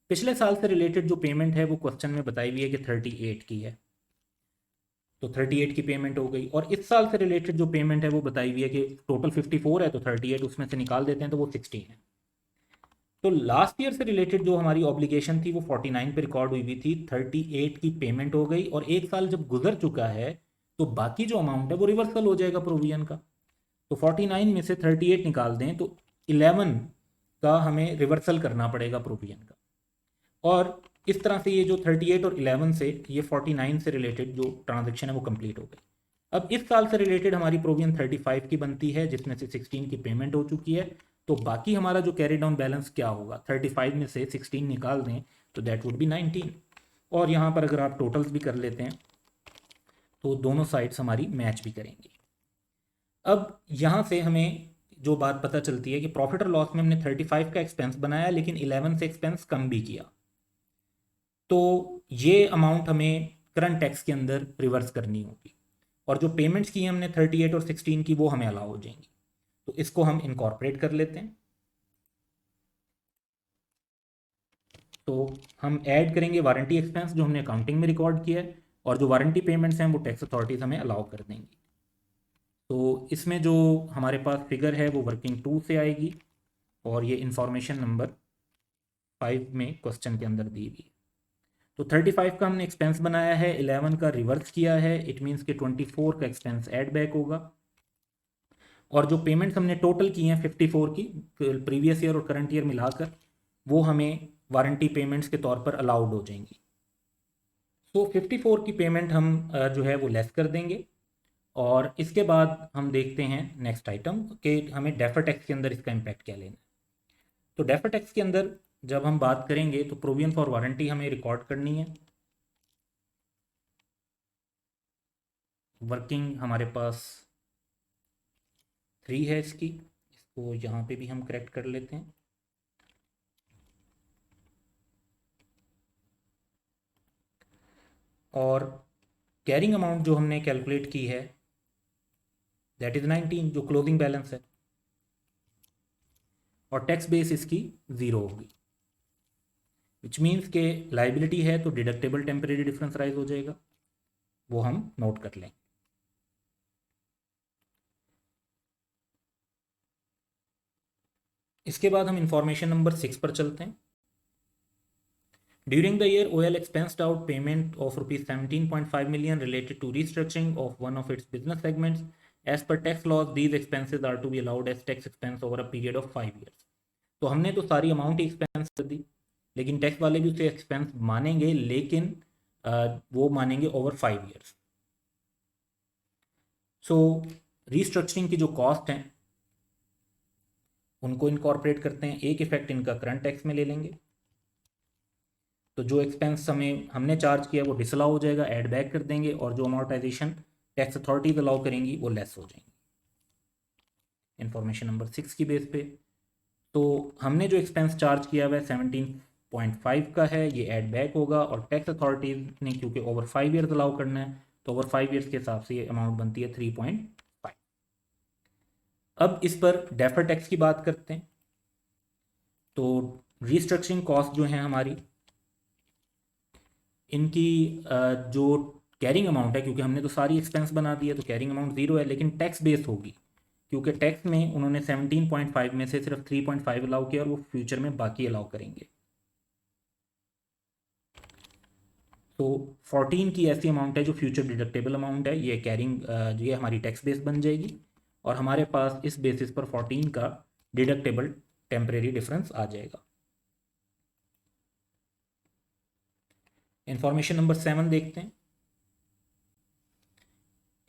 पिछले साल से रिलेटेड जो पेमेंट है वो क्वेश्चन में बताई हुई है कि 38 की है, तो 38 की पेमेंट हो गई. और इस साल से रिलेटेड जो पेमेंट है वो बताई हुई है कि टोटल 54 है, तो 38 उसमें से निकाल देते हैं तो वो 16 है. तो लास्ट ईयर से रिलेटेड जो हमारी ऑब्लिगेशन थी वो 49 पे रिकॉर्ड हुई हुई थी, 38 की पेमेंट हो गई, और एक साल जब गुजर चुका है तो बाकी जो अमाउंट है वो रिवर्सल हो जाएगा प्रोविजन का. तो 49 में से 38 निकाल दें तो 11 का हमें रिवर्सल करना पड़ेगा प्रोविजन का. और इस तरह से ये जो 38 और 11 से ये 49 से रिलेटेड जो ट्रांजेक्शन है वो कंप्लीट हो गई. अब इस साल से रिलेटेड हमारी प्रोविजन 35 की बनती है जिसमें से 16 की पेमेंट हो चुकी है. तो बाकी हमारा जो कैरी डाउन बैलेंस क्या होगा, 35 में से 16 निकाल दें तो दैट वुड बी 19. और यहाँ पर अगर आप टोटल्स भी कर लेते हैं तो दोनों साइड्स हमारी मैच भी करेंगी. अब यहाँ से हमें जो बात पता चलती है कि प्रॉफिट और लॉस में हमने 35 का एक्सपेंस बनाया लेकिन 11 से एक्सपेंस कम भी किया, तो ये अमाउंट हमें करंट टैक्स के अंदर रिवर्स करनी होगी. और जो पेमेंट्स की हमने 38 और 16 की वो हमें अलाउ हो जाएंगी. तो इसको हम इनकॉर्पोरेट कर लेते हैं. तो हम ऐड करेंगे वारंटी एक्सपेंस जो हमने अकाउंटिंग में रिकॉर्ड किया है, और जो वारंटी पेमेंट्स हैं वो टैक्स अथॉरिटीज़ हमें अलाउ कर देंगी. तो इसमें जो हमारे पास फिगर है वो वर्किंग 2 से आएगी, और ये इंफॉर्मेशन नंबर 5 में क्वेश्चन के अंदर दी हुई है. तो 35 का हमने एक्सपेंस बनाया है, 11 का रिवर्स किया है, इट मीन्स कि 24 का एक्सपेंस ऐड बैक होगा. और जो पेमेंट्स हमने टोटल की हैं 54 की प्रीवियस ईयर और करंट ईयर मिलाकर, वो हमें वारंटी पेमेंट्स के तौर पर अलाउड हो जाएंगी. तो 54 की पेमेंट हम जो है वो लेस कर देंगे. और इसके बाद हम देखते हैं नेक्स्ट आइटम कि हमें डेफर टैक्स के अंदर इसका इम्पैक्ट क्या लेना है. तो डेफर टैक्स के अंदर जब हम बात करेंगे तो प्रोविजन फॉर वारंटी हमें रिकॉर्ड करनी है. वर्किंग हमारे पास 3 है इसको यहाँ पे भी हम करेक्ट कर लेते हैं. और कैरिंग अमाउंट जो हमने कैलकुलेट की है दैट इज 19 जो क्लोजिंग बैलेंस है, और टैक्स बेस इसकी 0 होगी, विच मीन्स के लाइबिलिटी है तो डिडक्टेबल टेम्परेरी डिफरेंस राइज हो जाएगा, वो हम नोट कर लें। इसके बाद हम इंफॉर्मेशन नंबर 6 पर चलते हैं। During the year, OL expensed out payment of rupees 17.5 million related to restructuring of one of its business segments. As per tax laws, these expenses are to be allowed as tax expense over a period of 5 years. तो हमने तो सारी amount ही expense कर दी, लेकिन tax वाले भी उसे expense मानेंगे, लेकिन वो मानेंगे ओवर 5 ईयर्स। सो रीस्ट्रक्चरिंग की जो कॉस्ट हैं उनको इनकॉर्पोरेट करते हैं, एक इफेक्ट इनका करंट टैक्स में ले लेंगे, तो जो एक्सपेंस हमने चार्ज किया वो डिसअलाउ हो जाएगा, ऐड बैक कर देंगे, और जो अमोर्टाइजेशन टैक्स अथॉरिटीज अलाउ करेंगी वो लेस हो जाएंगी। इंफॉर्मेशन नंबर 6 की बेस पे तो हमने जो एक्सपेंस चार्ज किया हुआ है 17.5 का है, ये ऐड बैक होगा, और टैक्स अथॉरिटीज ने क्योंकि ओवर 5 ईयर्स अलाउ करना है तो ओवर 5 ईयर्स के हिसाब से ये अमाउंट बनती है 3.5। अब इस पर डेफर टैक्स की बात करते हैं। तो रीस्ट्रक्चरिंग कॉस्ट जो है हमारी, इनकी जो कैरिंग अमाउंट है, क्योंकि हमने तो सारी एक्सपेंस बना दी है तो कैरिंग अमाउंट 0 है, लेकिन टैक्स बेस होगी, क्योंकि टैक्स में उन्होंने 17.5 में से सिर्फ 3.5 अलाउ किया और वो फ्यूचर में बाकी अलाउ करेंगे। तो 14 की ऐसी अमाउंट है जो फ्यूचर डिडक्टेबल अमाउंट है, ये कैरिंग ये हमारी टैक्स बेस बन जाएगी, और हमारे पास इस बेसिस पर 14 का डिडक्टेबल टेम्परेरी डिफरेंस आ जाएगा। इंफॉर्मेशन नंबर 7 देखते हैं।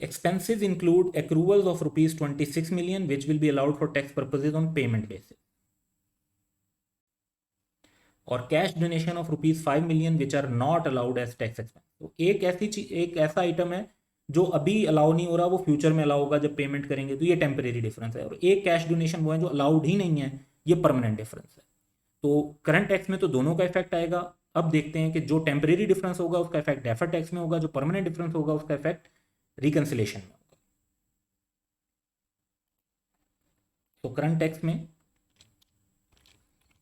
Expenses include accruals of rupees 26 million which will be allowed for tax purposes on payment basis, और cash donation of rupees 5 million which are not allowed as tax expense. तो एक ऐसी चीज, एक ऐसा आइटम है जो अभी अलाउ नहीं हो रहा, वो फ्यूचर में अलाउ होगा जब पेमेंट करेंगे, तो ये टेम्परेरी डिफरेंस है, और एक कैश डोनेशन वो है जो अलाउड ही नहीं है, ये परमानेंट डिफरेंस है। तो करंट टैक्स में तो दोनों का इफेक्ट आएगा। अब देखते हैं कि जो टेम्परेरी डिफरेंस होगा उसका इफेक्ट डेफर्ड टैक्स में होगा, जो परमानेंट डिफरेंस होगा उसका इफेक्ट रिकंसिलेशन में होगा। तो करंट टैक्स में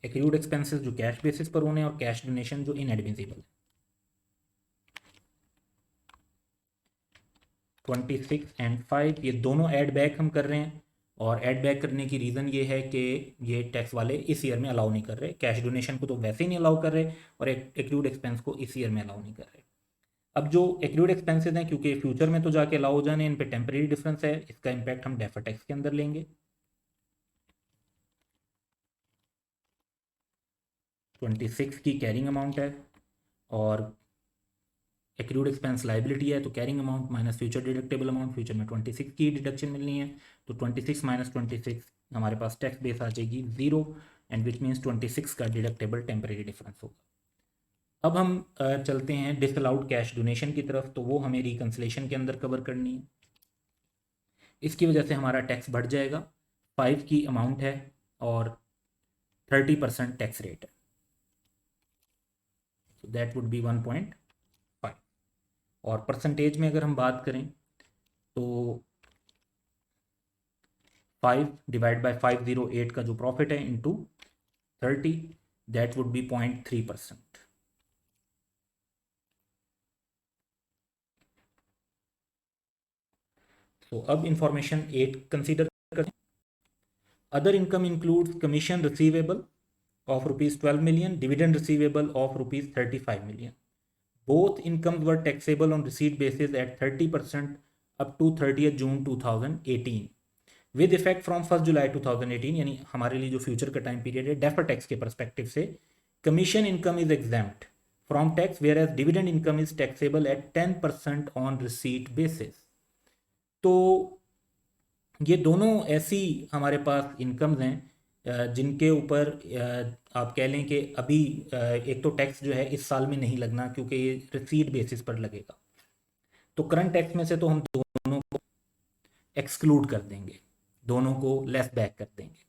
एक्रूड एक्सपेंसेस जो कैश बेसिस पर होने, और कैश डोनेशन जो इनएडमिसिबल है। 26 एंड 5 ये दोनों ऐड बैक हम कर रहे हैं, और ऐड बैक करने की रीज़न ये है कि ये टैक्स वाले इस ईयर में अलाउ नहीं कर रहे, कैश डोनेशन को तो वैसे ही नहीं अलाउ कर रहे, और एक्रूड एक्सपेंस को इस ईयर में अलाउ नहीं कर रहे। अब जो एक्रूड एक्सपेंसेस हैं, क्योंकि फ्यूचर में तो जाके अलाउ हो जाने, इन पे टेम्परेरी डिफरेंस है, इसका इम्पैक्ट हम डेफर टैक्स के अंदर लेंगे। 26 की कैरिंग अमाउंट है, और एक्रूड एक्सपेंस लाइबिलिटी है, तो carrying amount minus future deductible amount, future में 26 की डिडक्शन मिलनी है, तो 26 माइनस 26 हमारे पास टैक्स बेस आ जाएगी 0, एंड विच मीन्स 26 का डिडक्टेबल टेम्परेरी डिफरेंस होगा। अब हम चलते हैं डिसअलाउड कैश डोनेशन की तरफ, तो वो हमें रिकंसिलेशन के अंदर कवर करनी है। इसकी वजह से हमारा टैक्स बढ़ जाएगा, 5 की अमाउंट है और 30% टैक्स रेट है, तो दैट वुड बी 1.5। और परसेंटेज में अगर हम बात करें तो 5 डिवाइड बाय 508 का जो प्रॉफिट है इंटू 30, दैट वुड बी 0.3%। तो अब इंफॉर्मेशन 8 कंसीडर करते हैं। Other income includes commission receivable of rupees 12 million, dividend receivable of rupees 35 million. Both incomes were taxable on receipt basis at 30% up to 30th June 2018 with effect from 1st July 2018, यानी हमारे लिए जो future का time period है defer tax के perspective से, commission income is exempt from tax where as dividend income is taxable at 10% on receipt basis. तो ये दोनों ऐसी हमारे पास इनकम्स हैं जिनके ऊपर आप कह लें कि अभी एक तो टैक्स जो है इस साल में नहीं लगना, क्योंकि ये रिसीट बेसिस पर लगेगा, तो करंट टैक्स में से तो हम दोनों को एक्सक्लूड कर देंगे, दोनों को लेस बैक कर देंगे।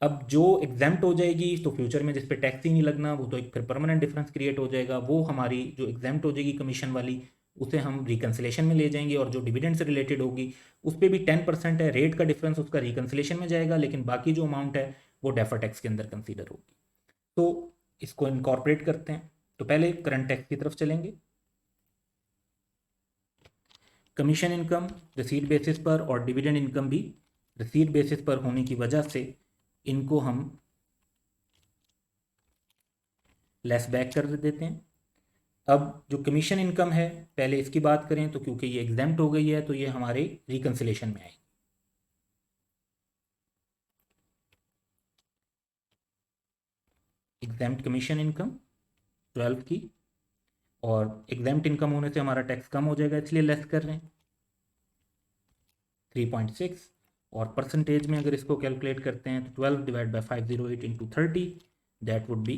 अब जो एग्जाम्प्ट हो जाएगी तो फ्यूचर में जिस पे टैक्स ही नहीं लगना, वो तो एक फिर परमानेंट डिफरेंस क्रिएट हो जाएगा, वो हमारी जो एग्जाम्प्ट हो जाएगी कमीशन वाली, उसे हम रिकन्सिलेशन में ले जाएंगे, और जो डिविडेंड से रिलेटेड होगी उस पर भी 10% है रेट का डिफरेंस, उसका रिकन्सिलेशन में जाएगा, लेकिन बाकी जो अमाउंट है वो डेफर्ड टैक्स के अंदर कंसीडर होगी। तो इसको इनकॉर्पोरेट करते हैं। तो पहले करंट टैक्स की तरफ चलेंगे। कमीशन इनकम रिसीट बेसिस पर और डिविडेंड इनकम भी रिसीट बेसिस पर होने की वजह से इनको हम लेस बैक कर देते हैं। अब जो कमीशन इनकम है पहले इसकी बात करें तो क्योंकि ये एग्जाम्प्ट हो गई है तो ये हमारे रिकन्सिलेशन में आएगी। एग्जाम्प्ट कमीशन इनकम 12 की, और एग्जाम्प्ट इनकम होने से हमारा टैक्स कम हो जाएगा इसलिए लेस कर रहे हैं 3.6। और परसेंटेज में अगर इसको कैलकुलेट करते हैं तो 12 divide by 508 into 30 that would B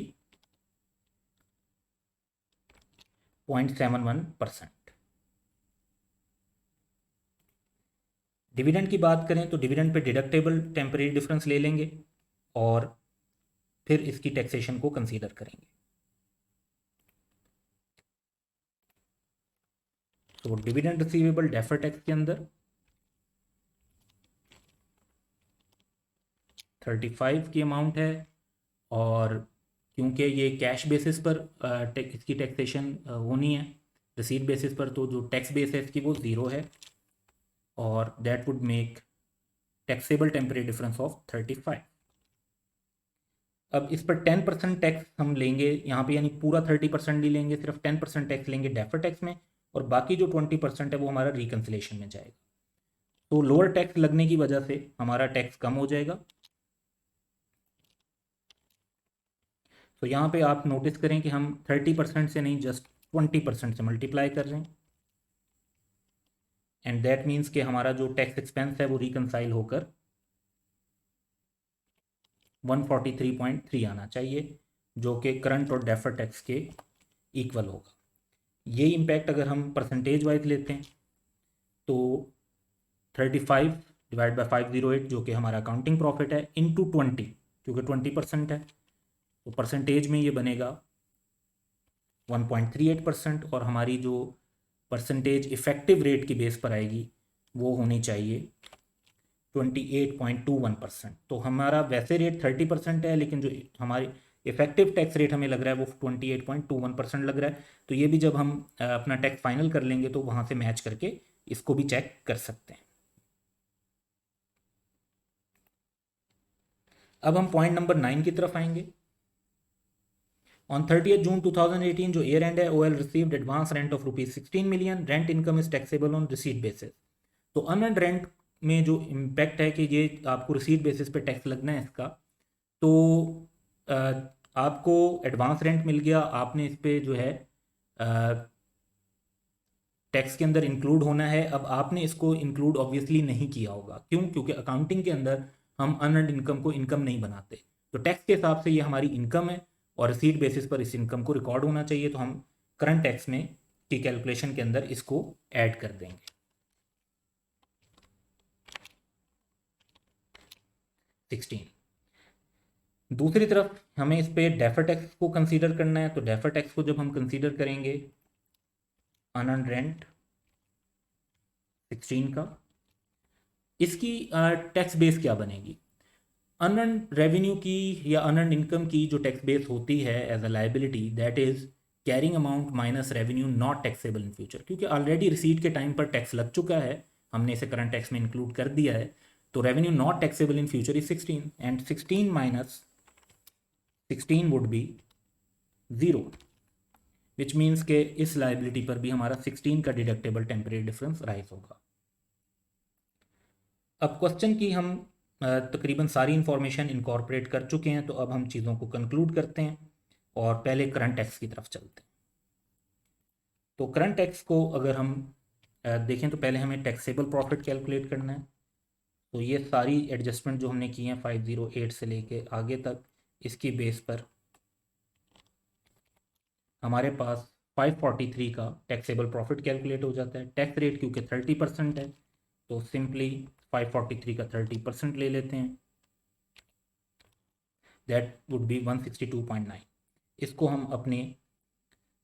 0.71%। Dividend की बात करें तो dividend pay deductible temporary difference ले लेंगे और फिर इसकी टैक्सेशन को कंसीडर करेंगे। तो डिविडेंड रिसीवेबल डेफर्ड टैक्स के अंदर 35 की अमाउंट है, और क्योंकि ये कैश बेसिस पर इसकी टैक्सेशन होनी है रिसीट बेसिस पर, तो जो टैक्स बेस है इसकी वो 0 है, और that would make taxable temporary difference of 35। अब इस पर 10% टैक्स हम लेंगे यहाँ पे, यानी पूरा 30% नहीं लेंगे, सिर्फ 10% टैक्स लेंगे डेफर्ड टैक्स में, और बाकी जो 20% है वो हमारा रिकन्सिलेशन में जाएगा। तो लोअर टैक्स लगने की वजह से हमारा टैक्स कम हो जाएगा। तो यहाँ पे आप नोटिस करें कि हम 30% से नहीं जस्ट 20% से मल्टीप्लाई कर रहे हैं, एंड दैट मीन्स कि हमारा जो टैक्स एक्सपेंस है वो रिकनसाइल होकर 143.3 आना चाहिए, जो कि करंट और डेफर्ड टैक्स के इक्वल होगा। ये इम्पैक्ट अगर हम परसेंटेज वाइज लेते हैं तो 35 डिवाइड बाई 508 जो कि हमारा अकाउंटिंग प्रॉफिट है इंटू 20, क्योंकि 20% है तो परसेंटेज में ये बनेगा 1.38%, और हमारी जो परसेंटेज इफेक्टिव रेट की बेस पर आएगी वो होनी चाहिए 28.21%। तो हमारा वैसे रेट 30% है, लेकिन जो हमारी इफेक्टिव टैक्स रेट हमें लग रहा है वो 28.21% लग रहा है। तो ये भी जब हम अपना टैक्स फाइनल कर लेंगे तो वहाँ से मैच करके इसको भी चेक कर सकते हैं। अब हम पॉइंट नंबर 9 की तरफ आएंगे। ऑन 30th June 2018 जो ईयर एंड है, OL received advance rent of ₹16 million, rent income is taxable on receipt basis. तो अनअर्न्ड रेंट में जो इम्पैक्ट है कि ये आपको रिसीट बेसिस पे टैक्स लगना है इसका, तो आपको एडवांस रेंट मिल गया, आपने इस पे जो है टैक्स के अंदर इंक्लूड होना है। अब आपने इसको इंक्लूड ऑब्वियसली नहीं किया होगा, क्यों? क्योंकि अकाउंटिंग के अंदर हम अनअर्न्ड इनकम को इनकम नहीं बनाते, तो टैक्स के हिसाब से ये हमारी इनकम है और रिसीट बेसिस पर इस इनकम को रिकॉर्ड होना चाहिए, तो हम करंट टैक्स में की कैलकुलेशन के अंदर इसको ऐड कर देंगे। 16। दूसरी तरफ हमें इस पे डेफर्ड टैक्स को कंसीडर करना है, तो डेफर्ड टैक्स को जब हम कंसीडर करेंगे अनअर्न्ड रेंट 16 का, इसकी टैक्स बेस क्या बनेगी? अनअर्न्ड रेवेन्यू की या अनअर्न्ड इनकम की जो टैक्स बेस होती है as a liability, that is carrying amount minus revenue not taxable in future. क्योंकि ऑलरेडी रिसीट के टाइम पर टैक्स लग चुका है, हमने इसे करंट टैक्स में इंक्लूड कर दिया है, तो revenue not taxable in future is 16, and 16 minus 16 would be 0, which means के इस लाइबिलिटी पर भी हमारा 16 का डिडक्टेबल टेम्परेरी डिफरेंस राइज होगा। अब क्वेश्चन की हम तकरीबन सारी इंफॉर्मेशन इनकॉर्पोरेट कर चुके हैं, तो अब हम चीज़ों को कंक्लूड करते हैं और पहले करंट टैक्स की तरफ चलते हैं। तो करंट टैक्स को अगर हम देखें तो पहले हमें टैक्सेबल प्रॉफिट कैलकुलेट करना है। तो ये सारी एडजस्टमेंट जो हमने की हैं 508 से लेके आगे तक, इसकी बेस पर हमारे पास 543 का टैक्सेबल प्रॉफिट कैलकुलेट हो जाता है। टैक्स रेट क्योंकि 30% है तो सिंपली 543 का 30% ले लेते हैं, दैट वुड बी 162.9। इसको हम अपने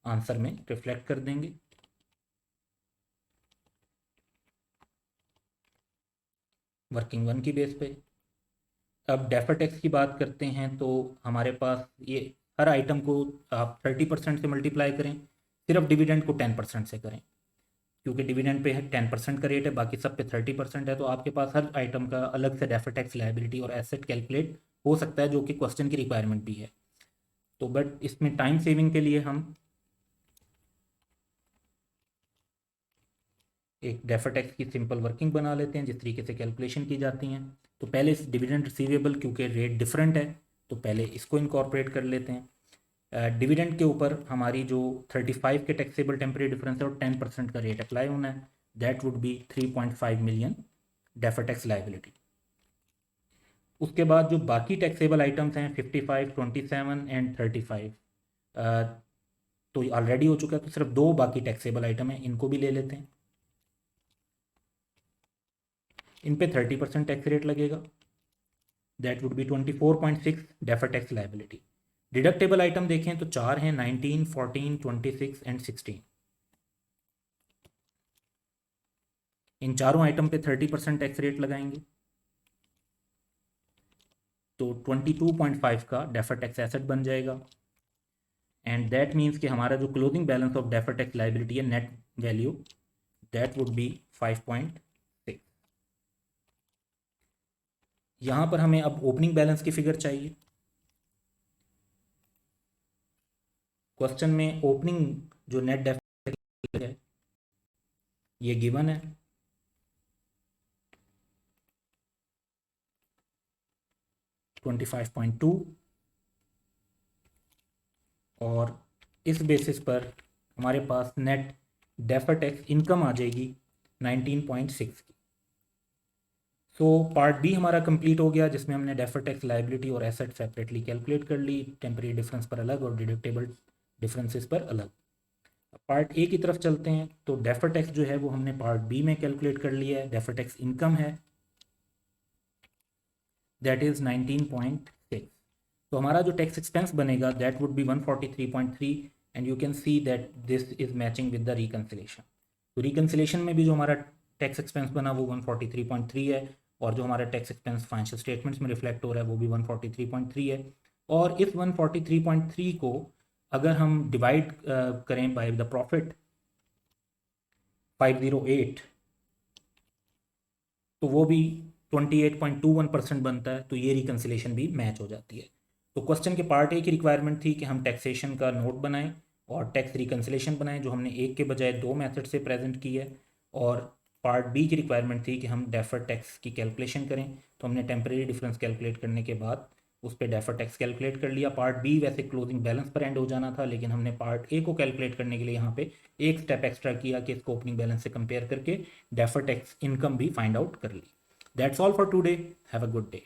आंसर में रिफ्लेक्ट कर देंगे। वर्किंग वन की बेस पे। अब डेफर टैक्स की बात करते हैं तो हमारे पास ये हर आइटम को आप 30% से मल्टीप्लाई करें, सिर्फ डिविडेंड को 10% से करें, क्योंकि डिविडेंड पे 10% का रेट है, बाकी सब पे 30% है, तो आपके पास हर आइटम का अलग से डेफर टैक्स लायबिलिटी और एसेट कैलकुलेट हो सकता है, जो कि क्वेश्चन की रिक्वायरमेंट भी है। तो बट इसमें टाइम सेविंग के लिए हम एक डेफर टैक्स की सिंपल वर्किंग बना लेते हैं जिस तरीके से कैलकुलेशन की जाती हैं। तो पहले इस डिविडेंड रिसीवेबल, क्योंकि रेट डिफरेंट है, तो पहले इसको इनकॉर्पोरेट कर लेते हैं। डिविडेंड के ऊपर हमारी जो 35 के टैक्सेबल टेम्परेरी डिफरेंस है और 10% का रेट अप्लाई होना है, that would B 3.5 million defer tax liability. उसके बाद जो बाकी टैक्सेबल आइटम्स हैं 55, 27 एंड 35, तो ऑलरेडी हो चुका है, तो सिर्फ दो बाकी टैक्सेबल आइटम हैं, इनको भी ले लेते हैं। इन पे 30% टैक्स रेट लगेगा, that would B 24.6 defer tax liability. Deductible item देखें तो 4 हैं, 19, 14, 26 एंड 16। इन चारों आइटम पे 30% टैक्स रेट लगाएंगे, तो 22.5 का डेफर टैक्स एसेट बन जाएगा। एंड दैट मीन्स कि हमारा जो closing balance of defer tax liability है, net value, that would be 5.6। यहाँ पर हमें अब ओपनिंग बैलेंस की फिगर चाहिए। क्वेश्चन में ओपनिंग जो नेट डेफर है ये गिवन है, $25.2, और इस बेसिस पर हमारे पास नेट डेफर टैक्स इनकम आ जाएगी 19.6 की। सो पार्ट बी हमारा कंप्लीट हो गया, जिसमें हमने डेफर टैक्स लाइबिलिटी और एसेट सेपरेटली कैलकुलेट कर ली, टेम्परेरी डिफरेंस पर अलग और डिडक्टेबल डिफरेंसेस पर अलग। पार्ट ए की तरफ चलते हैं, तो डेफर टैक्स जो है वो हमने पार्ट बी में कैलकुलेट कर लिया है। डेफर टैक्स इनकम है, दैट इज़ 19.6। तो हमारा जो टैक्स एक्सपेंस बनेगा that would B 143.3, and you can see that this is matching with the reconciliation. तो रिकन्सिलेशन में भी जो हमारा टैक्स एक्सपेंस बना वो 143.3 है, और जो हमारा टैक्स एक्सपेंस फाइनेंशियल स्टेटमेंट्स में रिफ्लेक्ट हो रहा है वो भी 143.3 है। और इस 143.3 को अगर हम डिवाइड करें बाय द प्रॉफिट 508, तो वो भी 28.21% बनता है, तो ये रिकन्सिलेशन भी मैच हो जाती है। तो क्वेश्चन के पार्ट ए की रिक्वायरमेंट थी कि हम टैक्सेशन का नोट बनाएं और टैक्स रिकन्सिलेशन बनाएं, जो हमने एक के बजाय दो मेथड से प्रेजेंट की है। और पार्ट बी की रिक्वायरमेंट थी कि हम डेफर टैक्स की कैलकुलेशन करें, तो हमने टेम्परेरी डिफरेंस कैलकुलेट करने के बाद उस पर डेफर टैक्स कैलकुलेट कर लिया। पार्ट बी वैसे क्लोजिंग बैलेंस पर एंड हो जाना था, लेकिन हमने पार्ट ए को कैलकुलेट करने के लिए यहाँ पे एक स्टेप एक्स्ट्रा किया कि इसको ओपनिंग बैलेंस से कंपेयर करके डेफर टैक्स इनकम भी फाइंड आउट कर ली। That's all for today. Have a good day.